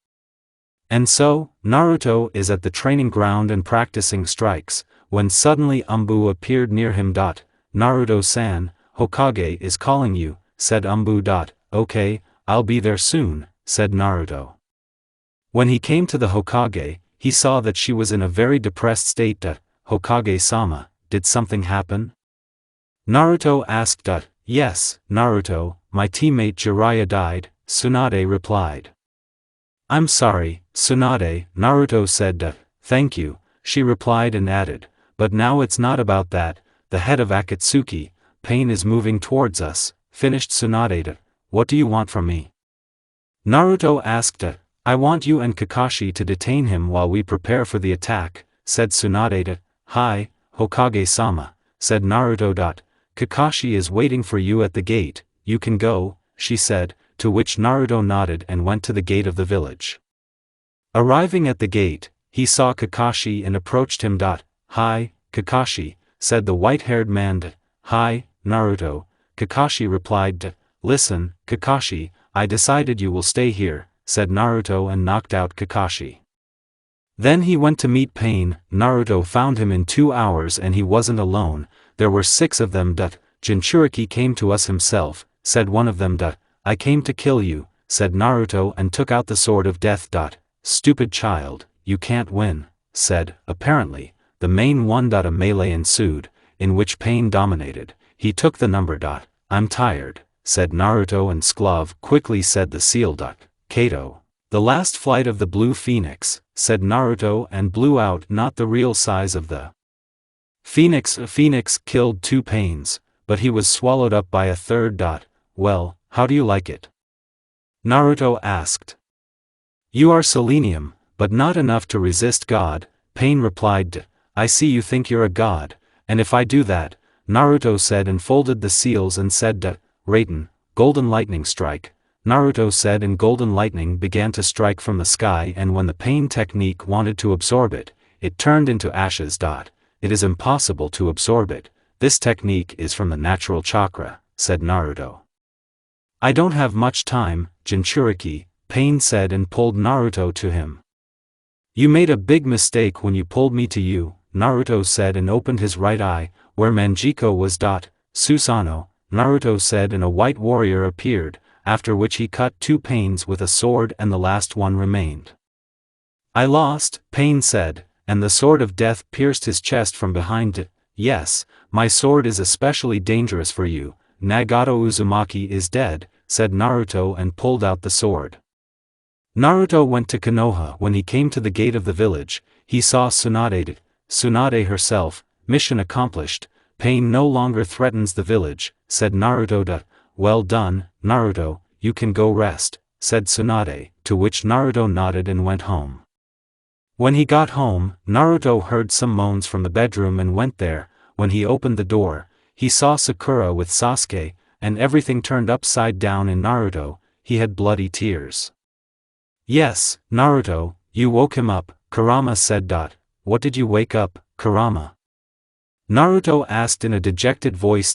And so, Naruto is at the training ground and practicing strikes, when suddenly Umbu appeared near him. "Naruto-san, Hokage is calling you," said Umbu. "Okay, I'll be there soon," said Naruto. When he came to the Hokage, he saw that she was in a very depressed state. "Hokage-sama, did something happen?" Naruto asked. "Yes, Naruto, my teammate Jiraiya died," Tsunade replied. "I'm sorry, Tsunade," Naruto said. "Thank you," she replied and added, "but now it's not about that, the head of Akatsuki, Pain is moving towards us," finished Tsunade. "What do you want from me?" Naruto asked. "I want you and Kakashi to detain him while we prepare for the attack," said Tsunade. "Hi, Hokage-sama," said Naruto. "Kakashi is waiting for you at the gate, you can go," she said, to which Naruto nodded and went to the gate of the village. Arriving at the gate, he saw Kakashi and approached him. "Hi, Kakashi," said the white-haired man. "Hi, Naruto," Kakashi replied. "Listen, Kakashi, I decided you will stay here," said Naruto and knocked out Kakashi. Then he went to meet Pain. Naruto found him in 2 hours and he wasn't alone, there were 6 of them. "Jinchuriki came to us himself," said one of them. "I came to kill you," said Naruto and took out the sword of death. "Stupid child, you can't win," said, apparently, the main one. A melee ensued, in which Pain dominated. He took the number. "I'm tired," said Naruto, and Sklov quickly said the seal. "Kato. The last flight of the blue phoenix," said Naruto and blew out not the real size of the phoenix. A phoenix killed 2 Pains, but he was swallowed up by a third. "Well, how do you like it?" Naruto asked. "You are selenium, but not enough to resist God," Pain replied. "I see you think you're a god, and if I do that," Naruto said and folded the seals and said. "Raiden, golden lightning strike," Naruto said, and golden lightning began to strike from the sky, and when the Pain technique wanted to absorb it, it turned into ashes. "It is impossible to absorb it, this technique is from the natural chakra," said Naruto. I don't have much time, Jinchuriki, Pain said and pulled Naruto to him. You made a big mistake when you pulled me to you, Naruto said and opened his right eye, where Manjiko was. Susanoo, Naruto said and a white warrior appeared, after which he cut 2 Pains with a sword and the last one remained. I lost, Pain said, and the sword of death pierced his chest from behind. Yes, my sword is especially dangerous for you, Nagato Uzumaki is dead, said Naruto and pulled out the sword. Naruto went to Konoha. When he came to the gate of the village, he saw Tsunade. Tsunade herself, mission accomplished, Pain no longer threatens the village, said Naruto. Well done, Naruto, you can go rest, said Tsunade, to which Naruto nodded and went home. When he got home, Naruto heard some moans from the bedroom and went there. When he opened the door, he saw Sakura with Sasuke, and everything turned upside down in Naruto. He had bloody tears. Yes, Naruto, you woke him up, Kurama said. What did you wake up, Kurama? Naruto asked in a dejected voice.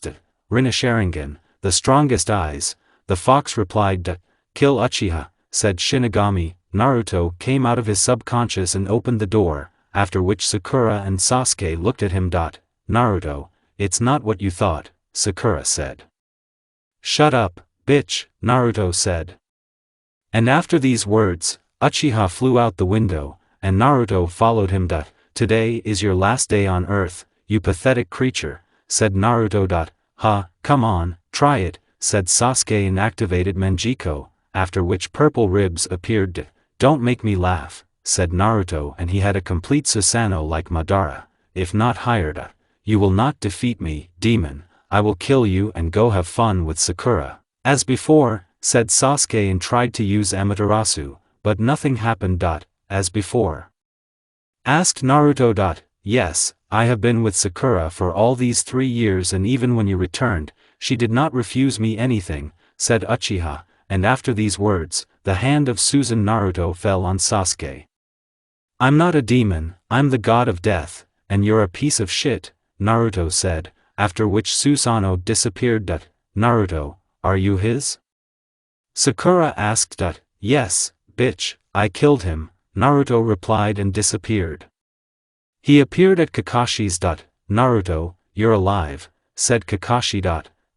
Rinne Sharingan, the strongest eyes, the fox replied. Kill Uchiha, said Shinigami. Naruto came out of his subconscious and opened the door, after which Sakura and Sasuke looked at him. Naruto, it's not what you thought, Sakura said. Shut up, bitch, Naruto said. And after these words, Uchiha flew out the window, and Naruto followed him. Today is your last day on Earth, you pathetic creature, said Naruto. Come on, try it, said Sasuke and activated Manjiko, after which purple ribs appeared. Don't make me laugh, said Naruto, and he had a complete Susanoo like Madara, if not higher. You will not defeat me, demon, I will kill you and go have fun with Sakura. As before, said Sasuke and tried to use Amaterasu, but nothing happened. As before. Asked Naruto. Yes, I have been with Sakura for all these 3 years, and even when you returned, she did not refuse me anything, said Uchiha, and after these words, the hand of Susan Naruto fell on Sasuke. I'm not a demon, I'm the god of death, and you're a piece of shit, Naruto said, after which Susanoo disappeared. Naruto, are you his? Sakura asked. Yes, bitch, I killed him, Naruto replied and disappeared. He appeared at Kakashi's. Naruto, you're alive, said Kakashi.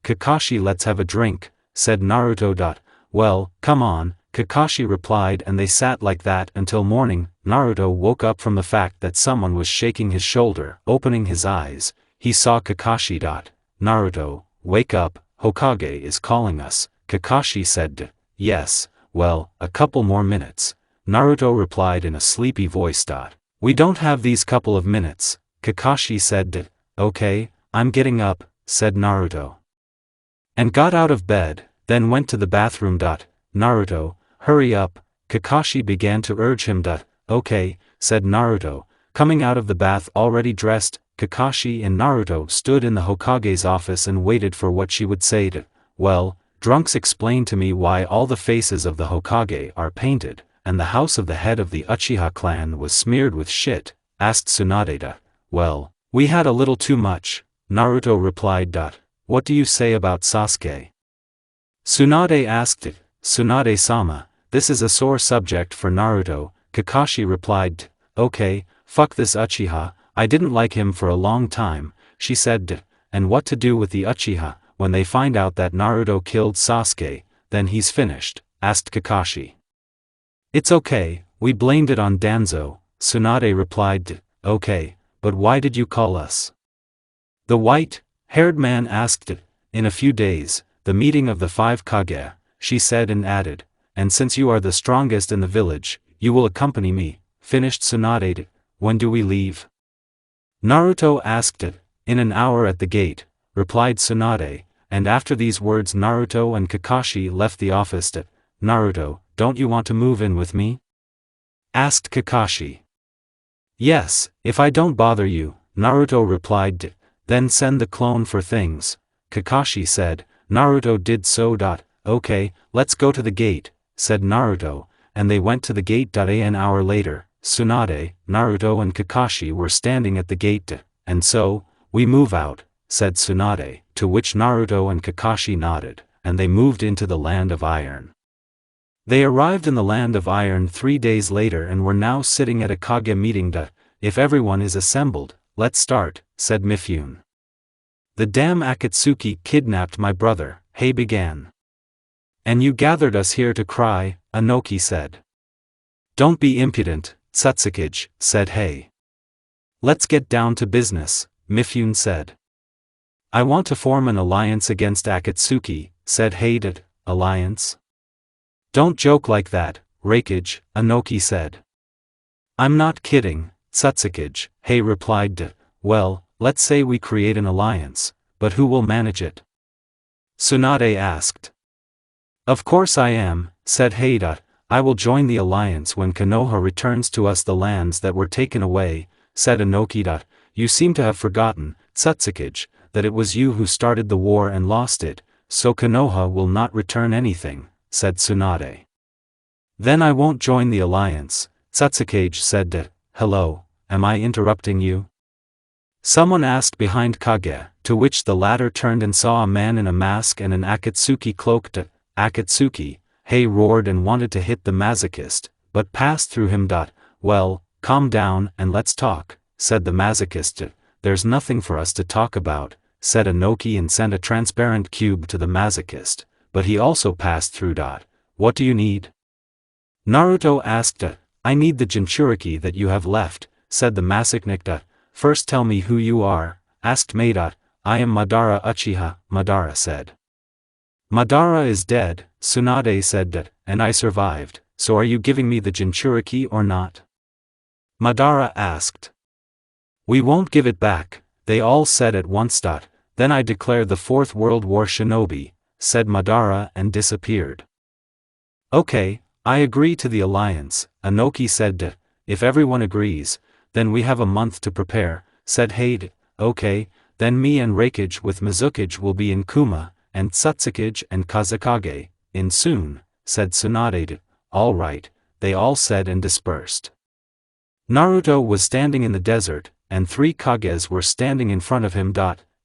Kakashi, let's have a drink, said Naruto. Well, come on, Kakashi replied, and they sat like that until morning. Naruto woke up from the fact that someone was shaking his shoulder. Opening his eyes, he saw Kakashi. Naruto, wake up, Hokage is calling us, Kakashi said. Yes, well, a couple more minutes, Naruto replied in a sleepy voice. We don't have these couple of minutes, Kakashi said. Okay, I'm getting up, said Naruto. And got out of bed, then went to the bathroom. Naruto, hurry up, Kakashi began to urge him. Okay, said Naruto, coming out of the bath already dressed. Kakashi and Naruto stood in the Hokage's office and waited for what she would say. Well, drunks, explain to me why all the faces of the Hokage are painted, and the house of the head of the Uchiha clan was smeared with shit, asked Tsunade. Well, we had a little too much, Naruto replied. What do you say about Sasuke? Tsunade asked. Tsunade-sama, this is a sore subject for Naruto, Kakashi replied. Okay, fuck this Uchiha, I didn't like him for a long time, she said. And what to do with the Uchiha, when they find out that Naruto killed Sasuke, then he's finished, asked Kakashi. It's okay, we blamed it on Danzo, Tsunade replied. Okay, but why did you call us? The white-haired man asked. In a few days, the meeting of the 5 Kage, she said and added, and since you are the strongest in the village, you will accompany me, finished Tsunade. When do we leave? Naruto asked. In an hour at the gate, replied Tsunade, and after these words Naruto and Kakashi left the office. Naruto, don't you want to move in with me? Asked Kakashi. Yes, if I don't bother you, Naruto replied. Then send the clone for things, Kakashi said. Naruto did so. Okay, let's go to the gate, said Naruto, and they went to the gate. An hour later, Tsunade, Naruto and Kakashi were standing at the gate. And so, we move out, said Tsunade, to which Naruto and Kakashi nodded, and they moved into the Land of Iron. They arrived in the Land of Iron 3 days later and were now sitting at a Kage meeting. If everyone is assembled, let's start, said Mifune. The damn Akatsuki kidnapped my brother, Hei began. And you gathered us here to cry, Anoki said. Don't be impudent, Satsuke, said Hei. Let's get down to business, Mifune said. I want to form an alliance against Akatsuki, said Hei. Alliance? Don't joke like that, Reikage, Anoki said. I'm not kidding, Satsuke, Hei replied. Well, let's say we create an alliance, but who will manage it? Tsunade asked. Of course I am, said Hei. I will join the alliance when Konoha returns to us the lands that were taken away, said Anoki. You seem to have forgotten, Satsuke, that it was you who started the war and lost it, so Konoha will not return anything, said Tsunade. Then I won't join the alliance, Satsuke said. Hello, am I interrupting you? Someone asked behind Kage, to which the latter turned and saw a man in a mask and an Akatsuki cloak. Akatsuki, Hei roared and wanted to hit the masochist, but passed through him. Well, calm down and let's talk, said the masochist. There's nothing for us to talk about, said Anoki and sent a transparent cube to the masochist, but he also passed through. What do you need? Naruto asked. I need the Jinchuriki that you have left, said the masochist. First tell me who you are, asked Mei. I am Madara Uchiha, Madara said. Madara is dead, Tsunade said. And I survived, so are you giving me the Jinchuriki or not? Madara asked. We won't give it back, they all said at once. Then I declare the Fourth World War shinobi, said Madara and disappeared. Okay, I agree to the alliance, Anoki said. If everyone agrees, then we have a month to prepare, said Hei. Okay, then me and Reikage with Mizukage will be in Kuma, and Satsuke and Kazekage, in soon, said Tsunade. All right, they all said and dispersed. Naruto was standing in the desert, and 3 Kages were standing in front of him.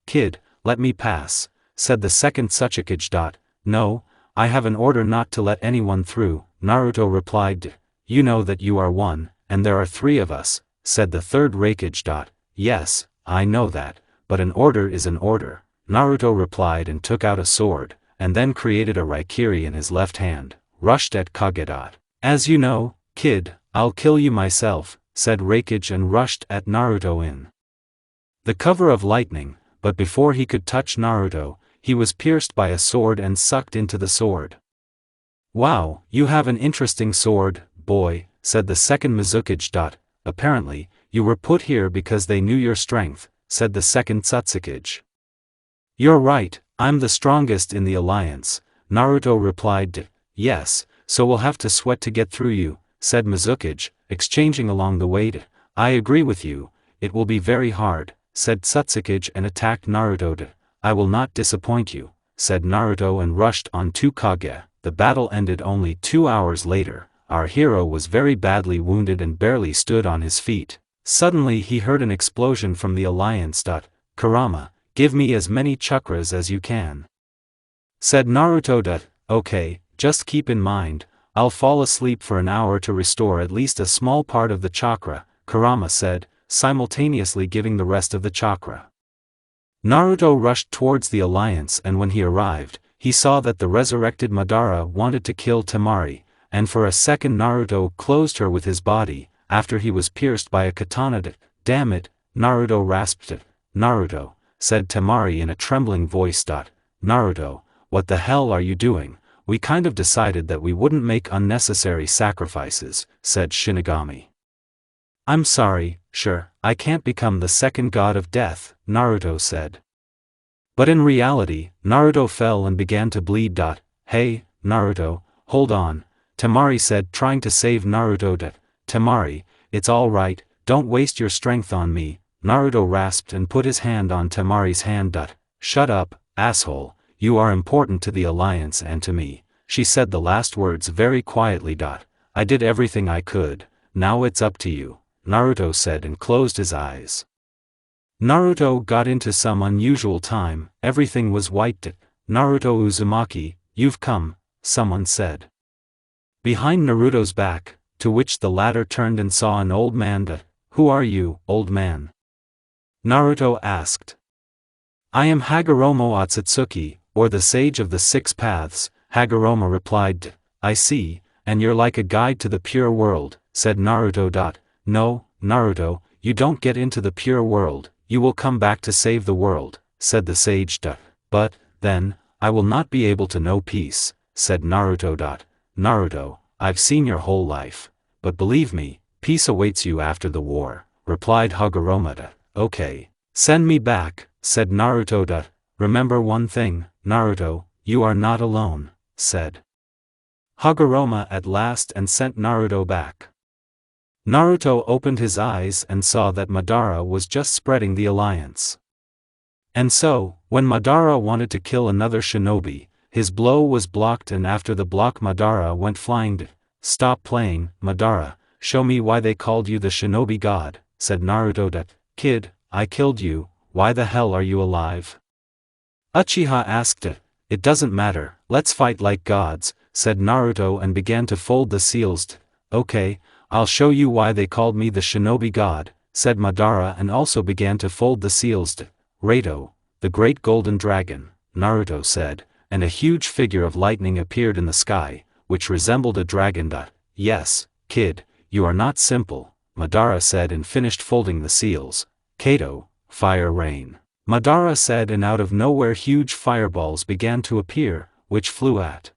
Kid, let me pass, said the second Satsuke. No, I have an order not to let anyone through, Naruto replied. You know that you are one, and there are 3 of us, said the third Reikage. Yes, I know that, but an order is an order, Naruto replied and took out a sword, and then created a Raikiri in his left hand, rushed at Kage. As you know, kid, I'll kill you myself, said Reikage and rushed at Naruto in the cover of lightning, but before he could touch Naruto, he was pierced by a sword and sucked into the sword. Wow, you have an interesting sword, boy, said the second Mizukage. Apparently, you were put here because they knew your strength, said the second Satsuke. You're right, I'm the strongest in the alliance, Naruto replied. Yes, so we'll have to sweat to get through you, said Mizukage, exchanging along the way. I agree with you, it will be very hard, said Satsuke and attacked Naruto. I will not disappoint you, said Naruto and rushed on 2 Kage. The battle ended only 2 hours later. Our hero was very badly wounded and barely stood on his feet. Suddenly he heard an explosion from the alliance. Kurama, give me as many chakras as you can, said Naruto. Okay, just keep in mind, I'll fall asleep for an hour to restore at least a small part of the chakra, Kurama said, simultaneously giving the rest of the chakra. Naruto rushed towards the alliance and when he arrived, he saw that the resurrected Madara wanted to kill Temari, and for a second Naruto closed her with his body, after he was pierced by a katana. Damn it, Naruto rasped it. Naruto, said Temari in a trembling voice. Naruto, what the hell are you doing? We kind of decided that we wouldn't make unnecessary sacrifices, said Shinigami. I'm sorry, sure, I can't become the second god of death, Naruto said. But in reality, Naruto fell and began to bleed. Hey, Naruto, hold on, Temari said trying to save Naruto. Temari, it's all right, don't waste your strength on me, Naruto rasped and put his hand on Temari's hand. Shut up, asshole, you are important to the alliance and to me, she said the last words very quietly. I did everything I could, now it's up to you, Naruto said and closed his eyes. Naruto got into some unusual time, everything was white. Naruto Uzumaki, you've come, someone said. Behind Naruto's back, to which the latter turned and saw an old man. Who are you, old man? Naruto asked. I am Hagoromo Otsutsuki, or the Sage of the Six Paths, Hagoromo replied. I see, and you're like a guide to the pure world, said Naruto. No, Naruto, you don't get into the pure world, you will come back to save the world, said the sage. But, then, I will not be able to know peace, said Naruto. Naruto, I've seen your whole life, but believe me, peace awaits you after the war, replied Hagoromo. Okay. Send me back, said Naruto. Remember one thing, Naruto, you are not alone, said Hagoromo at last and sent Naruto back. Naruto opened his eyes and saw that Madara was just spreading the alliance. And so, when Madara wanted to kill another shinobi, his blow was blocked, and after the block Madara went flying. Stop playing, Madara, show me why they called you the shinobi god, said Naruto. Kid, I killed you, why the hell are you alive? Uchiha asked. It doesn't matter, let's fight like gods, said Naruto and began to fold the seals. Okay, I'll show you why they called me the shinobi god, said Madara and also began to fold the seals. Rato, the great golden dragon, Naruto said, and a huge figure of lightning appeared in the sky, which resembled a dragon. Yes, kid, you are not simple, Madara said and finished folding the seals. Kato, fire rain, Madara said, and out of nowhere huge fireballs began to appear, which flew at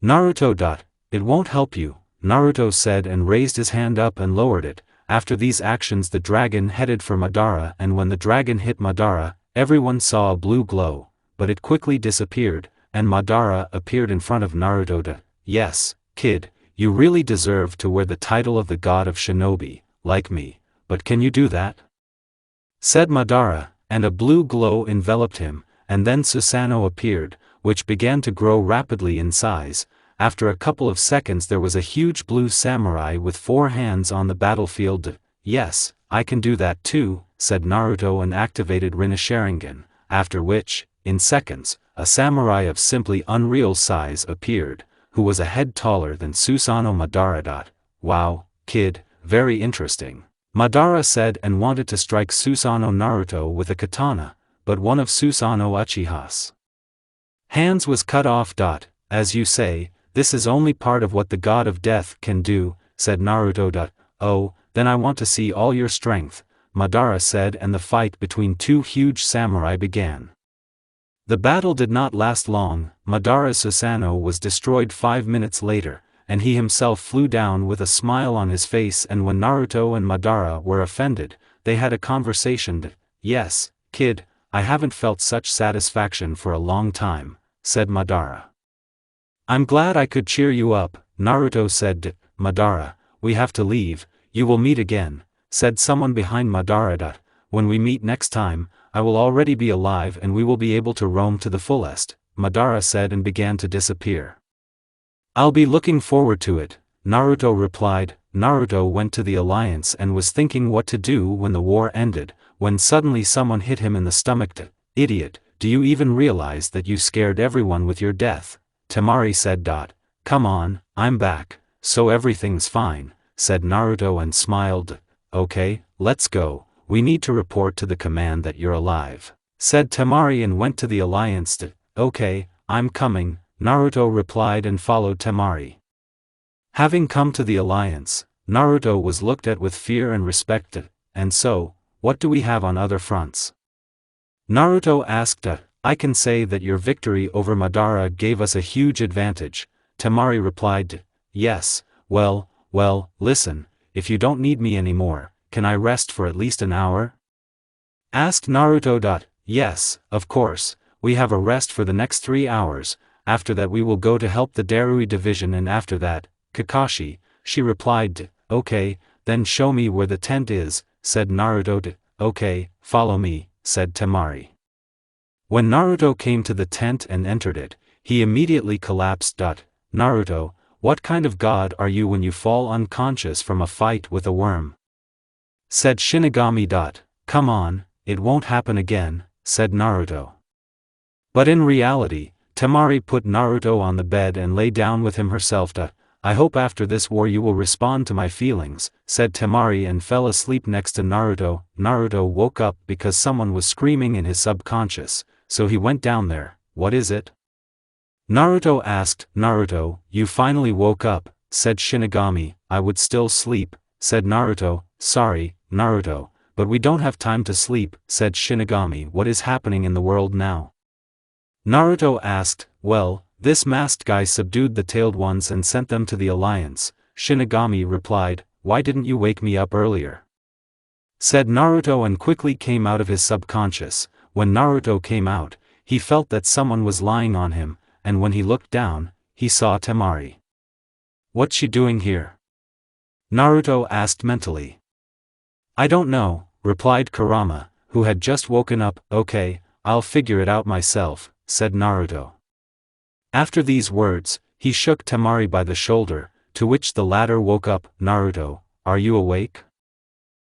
Naruto. It won't help you, Naruto said and raised his hand up and lowered it. After these actions the dragon headed for Madara, and when the dragon hit Madara, everyone saw a blue glow, but it quickly disappeared, and Madara appeared in front of Naruto. Yes, kid, you really deserve to wear the title of the god of shinobi, like me, but can you do that? Said Madara, and a blue glow enveloped him, and then Susanoo appeared, which began to grow rapidly in size. After a couple of seconds there was a huge blue samurai with 4 hands on the battlefield. Yes, I can do that too, said Naruto and activated Rinne-Sharingan, after which, in seconds, a samurai of simply unreal size appeared, who was a head taller than Susanoo. Madara. Wow, kid, very interesting, Madara said and wanted to strike Susanoo Naruto with a katana, but one of Susanoo Uchiha's hands was cut off. As you say, this is only part of what the god of death can do, said Naruto. Oh, then I want to see all your strength, Madara said, and the fight between 2 huge samurai began. The battle did not last long. Madara's Susanoo was destroyed 5 minutes later, and he himself flew down with a smile on his face, and when Naruto and Madara were offended, they had a conversation. Yes, kid, I haven't felt such satisfaction for a long time, said Madara. I'm glad I could cheer you up, Naruto said. Madara, we have to leave, you will meet again, said someone behind Madara. When we meet next time, I will already be alive and we will be able to roam to the fullest, Madara said and began to disappear. I'll be looking forward to it, Naruto replied. Naruto went to the alliance and was thinking what to do when the war ended, when suddenly someone hit him in the stomach. Idiot, do you even realize that you scared everyone with your death? Temari said. Come on, I'm back, so everything's fine, said Naruto and smiled. Okay, let's go, we need to report to the command that you're alive, said Temari and went to the alliance. Okay, I'm coming, Naruto replied and followed Temari. Having come to the alliance, Naruto was looked at with fear and respect. And so, what do we have on other fronts? Naruto asked. I can say that your victory over Madara gave us a huge advantage, Temari replied. Yes, well, listen, if you don't need me anymore, can I rest for at least an hour? Asked Naruto. Yes, of course, we have a rest for the next 3 hours, after that we will go to help the Darui division, and after that, Kakashi, she replied. Okay, then show me where the tent is, said Naruto. Okay, follow me, said Temari. When Naruto came to the tent and entered it, he immediately collapsed. Naruto, what kind of god are you when you fall unconscious from a fight with a worm? Said Shinigami. Come on, it won't happen again, said Naruto. But in reality, Temari put Naruto on the bed and lay down with him herself to, "I hope after this war you will respond to my feelings," said Temari and fell asleep next to Naruto. Naruto woke up because someone was screaming in his subconscious, so he went down there. "What is it?" Naruto asked. "Naruto, you finally woke up," said Shinigami. "I would still sleep," said Naruto. "Sorry, Naruto, but we don't have time to sleep," said Shinigami. "What is happening in the world now?" Naruto asked. "Well, this masked guy subdued the tailed ones and sent them to the Alliance." Shinigami replied. "Why didn't you wake me up earlier?" said Naruto and quickly came out of his subconscious. When Naruto came out, he felt that someone was lying on him, and when he looked down, he saw Temari. "What's she doing here?" Naruto asked mentally. "I don't know," replied Kurama, who had just woken up. "Okay, I'll figure it out myself," said Naruto. After these words, he shook Temari by the shoulder, to which the latter woke up. "Naruto, are you awake?"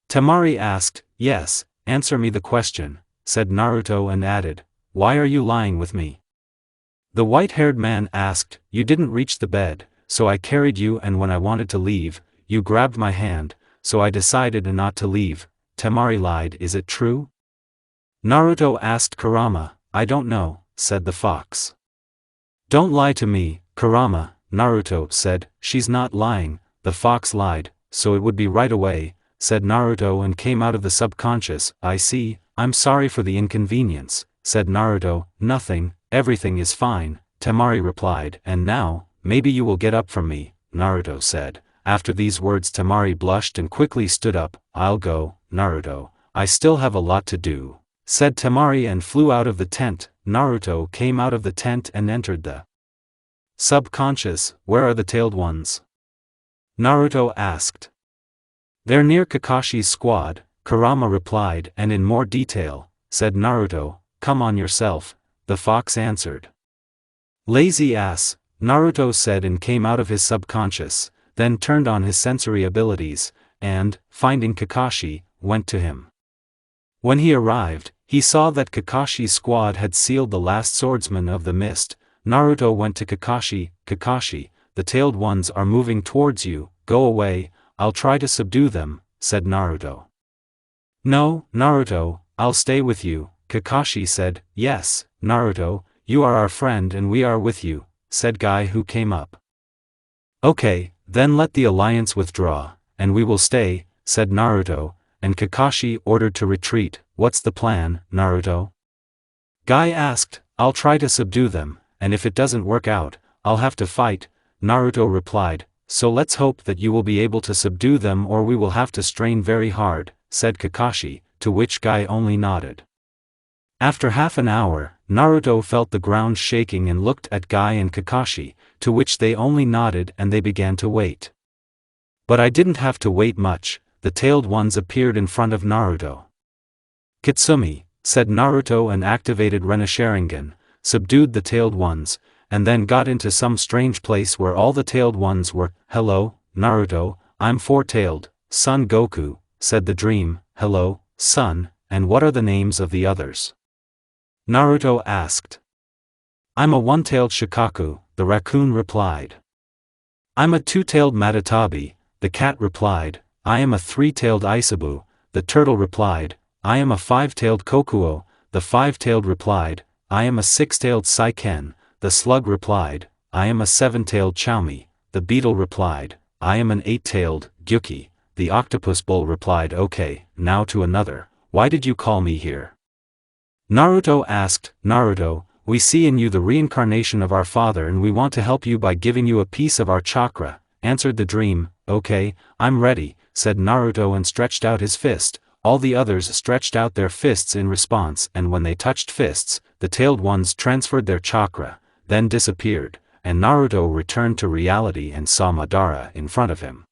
Temari asked. "Yes, answer me the question," said Naruto and added, "Why are you lying with me?" The white-haired man asked. "You didn't reach the bed, so I carried you, and when I wanted to leave, you grabbed my hand, so I decided not to leave." Temari lied. "Is it true?" Naruto asked Kurama. "I don't know," said the fox. "Don't lie to me, Kurama," Naruto said. "She's not lying, the fox lied, so it would be right away," said Naruto and came out of the subconscious. "I see, I'm sorry for the inconvenience," said Naruto. "Nothing, everything is fine," Temari replied. "And now, maybe you will get up from me," Naruto said. After these words Temari blushed and quickly stood up. "I'll go, Naruto, I still have a lot to do," said Temari and flew out of the tent. Naruto came out of the tent and entered the subconscious. "Where are the tailed ones?" Naruto asked. "They're near Kakashi's squad," Kurama replied. "And in more detail," said Naruto. "Come on yourself," the fox answered. "Lazy ass," Naruto said and came out of his subconscious, then turned on his sensory abilities, and, finding Kakashi, went to him. When he arrived, he saw that Kakashi's squad had sealed the last swordsman of the mist. Naruto went to Kakashi. "Kakashi, the tailed ones are moving towards you, go away, I'll try to subdue them," said Naruto. "No, Naruto, I'll stay with you," Kakashi said. "Yes, Naruto, you are our friend and we are with you," said Guy, who came up. "Okay, then let the Alliance withdraw, and we will stay," said Naruto, and Kakashi ordered to retreat. "What's the plan, Naruto?" Guy asked. "I'll try to subdue them, and if it doesn't work out, I'll have to fight," Naruto replied. "So let's hope that you will be able to subdue them or we will have to strain very hard," said Kakashi, to which Guy only nodded. After half an hour, Naruto felt the ground shaking and looked at Guy and Kakashi, to which they only nodded and they began to wait. But I didn't have to wait much, the tailed ones appeared in front of Naruto. "Kitsumi," said Naruto and activated Sharingan, subdued the tailed ones, and then got into some strange place where all the tailed ones were. "Hello, Naruto, I'm four-tailed, Son Goku," said the dream. "Hello, son, and what are the names of the others?" Naruto asked. "I'm a one-tailed Shikaku," the raccoon replied. "I'm a two-tailed Matatabi," the cat replied. "I am a three-tailed Isabu," the turtle replied. "I am a five-tailed Kokuo," the five-tailed replied. "I am a six-tailed Saiken," the slug replied. "I am a seven-tailed Choumi," the beetle replied. "I am an eight-tailed Gyuki," the octopus bull replied. "Okay, now to another. Why did you call me here?" Naruto asked. "Naruto, we see in you the reincarnation of our father and we want to help you by giving you a piece of our chakra," answered the dream. "Okay, I'm ready," said Naruto and stretched out his fist. All the others stretched out their fists in response, and when they touched fists, the tailed ones transferred their chakra, then disappeared, and Naruto returned to reality and saw Madara in front of him.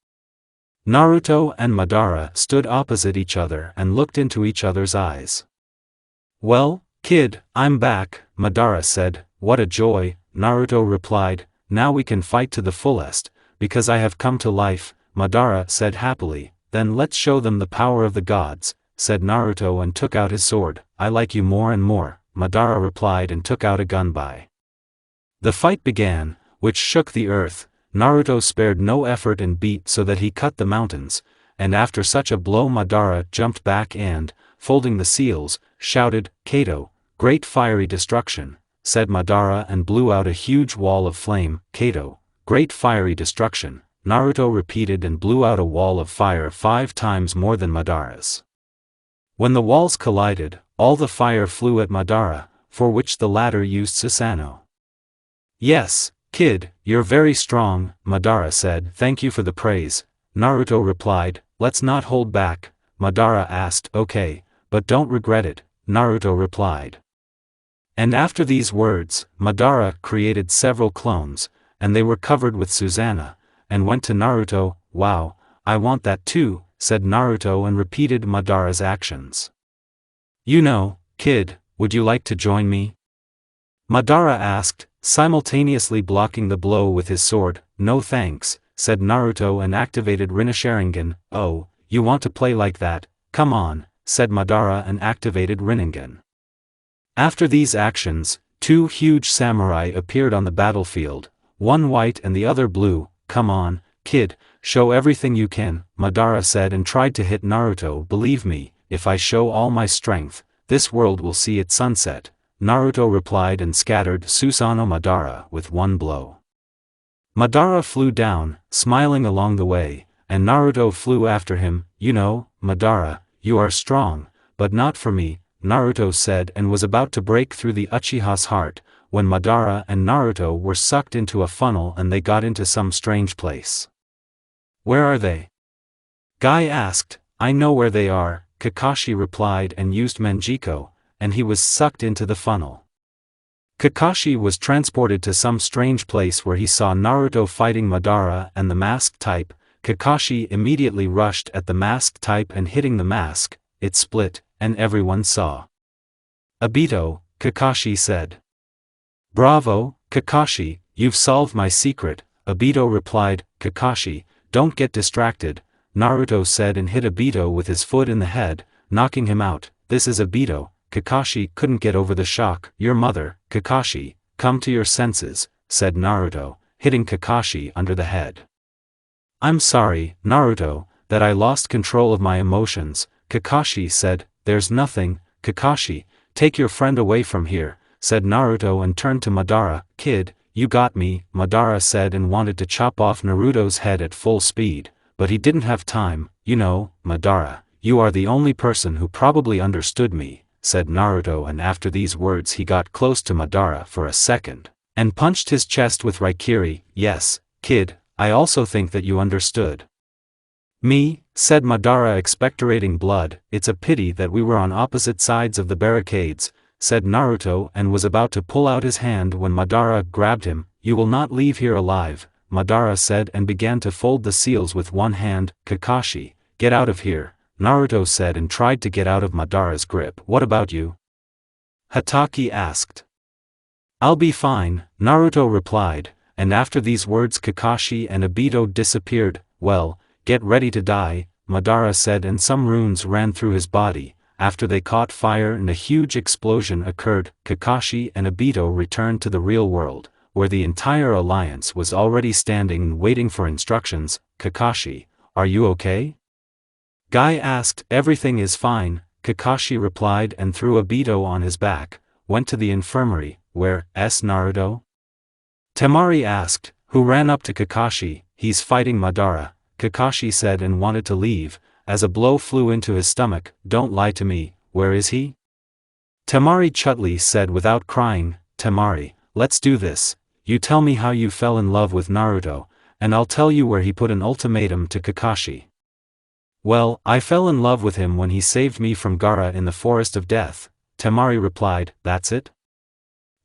Naruto and Madara stood opposite each other and looked into each other's eyes. "Well, kid, I'm back," Madara said. "What a joy," Naruto replied. "Now we can fight to the fullest, because I have come to life," Madara said happily. "Then let's show them the power of the gods," said Naruto and took out his sword. "I like you more and more," Madara replied and took out a gun by. The fight began, which shook the earth. Naruto spared no effort and beat so that he cut the mountains, and after such a blow Madara jumped back and, folding the seals, shouted, "Kato, great fiery destruction," said Madara and blew out a huge wall of flame. "Kato, great fiery destruction," Naruto repeated and blew out a wall of fire 5 times more than Madara's. When the walls collided, all the fire flew at Madara, for which the latter used Susanoo. "Yes, kid, you're very strong," Madara said. "Thank you for the praise," Naruto replied. "Let's not hold back," Madara asked. "Okay, but don't regret it," Naruto replied. And after these words, Madara created several clones, and they were covered with Susanoo, and went to Naruto. "Wow, I want that too," said Naruto and repeated Madara's actions. "You know, kid, would you like to join me?" Madara asked, simultaneously blocking the blow with his sword. "No thanks," said Naruto and activated Rinnegan. "Oh, you want to play like that? Come on," said Madara and activated Rinnegan. After these actions, 2 huge samurai appeared on the battlefield, one white and the other blue. "Come on, kid, show everything you can," Madara said and tried to hit Naruto. "Believe me, if I show all my strength, this world will see its sunset," Naruto replied and scattered Susanoo Madara with one blow. Madara flew down, smiling along the way, and Naruto flew after him. "You know, Madara, you are strong, but not for me," Naruto said and was about to break through the Uchiha's heart, when Madara and Naruto were sucked into a funnel and they got into some strange place. "Where are they?" Guy asked. "I know where they are," Kakashi replied and used Manjiko, and he was sucked into the funnel. Kakashi was transported to some strange place where he saw Naruto fighting Madara and the masked type. Kakashi immediately rushed at the masked type and hitting the mask, it split, and everyone saw. "Obito," Kakashi said. "Bravo, Kakashi, you've solved my secret," Obito replied. "Kakashi, don't get distracted," Naruto said and hit Obito with his foot in the head, knocking him out. "This is Obito." Kakashi couldn't get over the shock. "Your mother, Kakashi, come to your senses," said Naruto, hitting Kakashi under the head. "I'm sorry, Naruto, that I lost control of my emotions," Kakashi said. "There's nothing, Kakashi, take your friend away from here," said Naruto and turned to Madara. "Kid, you got me," Madara said and wanted to chop off Naruto's head at full speed, but he didn't have time. "You know, Madara, you are the only person who probably understood me," said Naruto, and after these words he got close to Madara for a second, and punched his chest with Raikiri. "Yes, kid, I also think that you understood me," said Madara expectorating blood. "It's a pity that we were on opposite sides of the barricades," said Naruto and was about to pull out his hand when Madara grabbed him. "You will not leave here alive," Madara said and began to fold the seals with one hand. "Kakashi, get out of here," Naruto said and tried to get out of Madara's grip. "What about you?" Hatake asked. "I'll be fine," Naruto replied, and after these words Kakashi and Obito disappeared. "Well, get ready to die," Madara said, and some runes ran through his body. After they caught fire and a huge explosion occurred, Kakashi and Obito returned to the real world, where the entire alliance was already standing and waiting for instructions. "Kakashi, are you okay?" Guy asked. "Everything is fine," Kakashi replied and threw Obito on his back, went to the infirmary. "Where's Naruto?" Temari asked, who ran up to Kakashi. "He's fighting Madara," Kakashi said and wanted to leave, as a blow flew into his stomach. "Don't lie to me, where is he?" Temari Chutli said without crying. "Temari, let's do this. You tell me how you fell in love with Naruto, and I'll tell you where he put an ultimatum to Kakashi." "Well, I fell in love with him when he saved me from Gaara in the Forest of Death," Temari replied. "That's it?"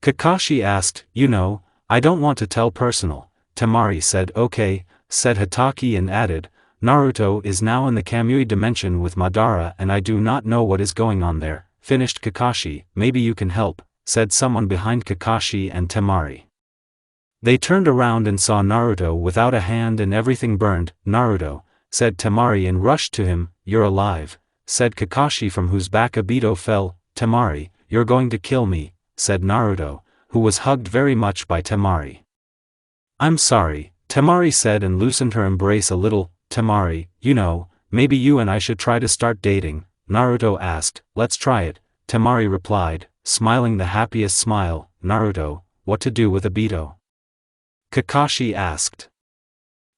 Kakashi asked. "You know, I don't want to tell personal," Temari said. "Okay," said Hatake and added, "Naruto is now in the Kamui dimension with Madara and I do not know what is going on there," finished Kakashi. "Maybe you can help," said someone behind Kakashi and Temari. They turned around and saw Naruto without a hand and everything burned. "Naruto," said Temari and rushed to him. "You're alive," said Kakashi, from whose back Obito fell. "Temari, you're going to kill me," said Naruto, who was hugged very much by Temari. "I'm sorry," Temari said and loosened her embrace a little. "Temari, you know, maybe you and I should try to start dating," Naruto asked. "Let's try it," Temari replied, smiling the happiest smile. "Naruto, what to do with Obito?" Kakashi asked.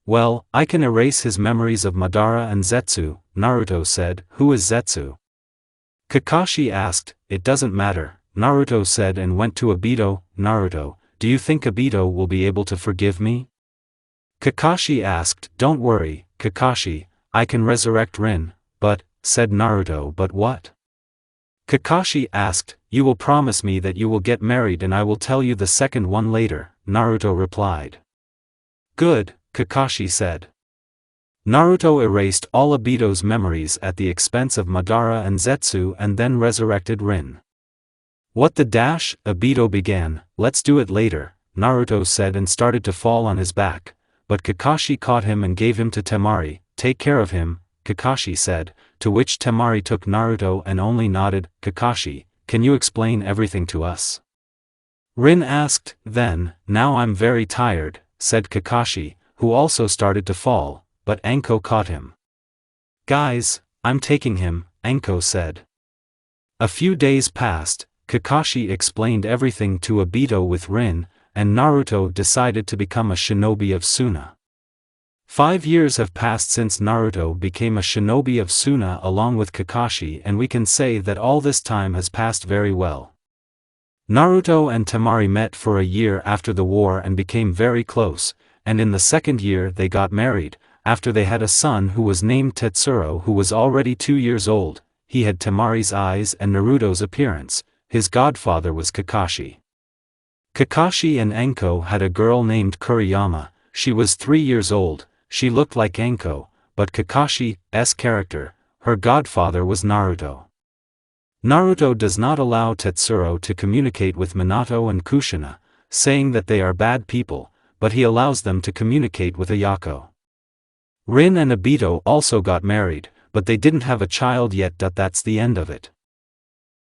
"Well, I can erase his memories of Madara and Zetsu," Naruto said. "Who is Zetsu?" Kakashi asked. "It doesn't matter," Naruto said and went to Obito. "Naruto, do you think Obito will be able to forgive me?" Kakashi asked. "Don't worry, Kakashi, I can resurrect Rin." "But," said Naruto, "but what?" Kakashi asked. "You will promise me that you will get married and I will tell you the second one later," Naruto replied. "Good," Kakashi said. Naruto erased all Obito's memories at the expense of Madara and Zetsu and then resurrected Rin. "What the dash?" Obito began. "Let's do it later," Naruto said and started to fall on his back, but Kakashi caught him and gave him to Temari. "Take care of him," Kakashi said, to which Temari took Naruto and only nodded. "Kakashi, can you explain everything to us?" Rin asked. "Then, now I'm very tired," said Kakashi, who also started to fall, but Anko caught him. "Guys, I'm taking him," Anko said. A few days passed. Kakashi explained everything to Obito with Rin, and Naruto decided to become a shinobi of Suna. 5 years have passed since Naruto became a shinobi of Suna along with Kakashi, and we can say that all this time has passed very well. Naruto and Temari met for a year after the war and became very close, and in the second year they got married, after they had a son who was named Tetsuro, who was already 2 years old. He had Temari's eyes and Naruto's appearance. His godfather was Kakashi. Kakashi and Anko had a girl named Kuriyama. She was 3 years old, she looked like Anko, but Kakashi's character, her godfather was Naruto. Naruto does not allow Tetsuro to communicate with Minato and Kushina, saying that they are bad people, but he allows them to communicate with Ayako. Rin and Obito also got married, but they didn't have a child yet. That's the end of it.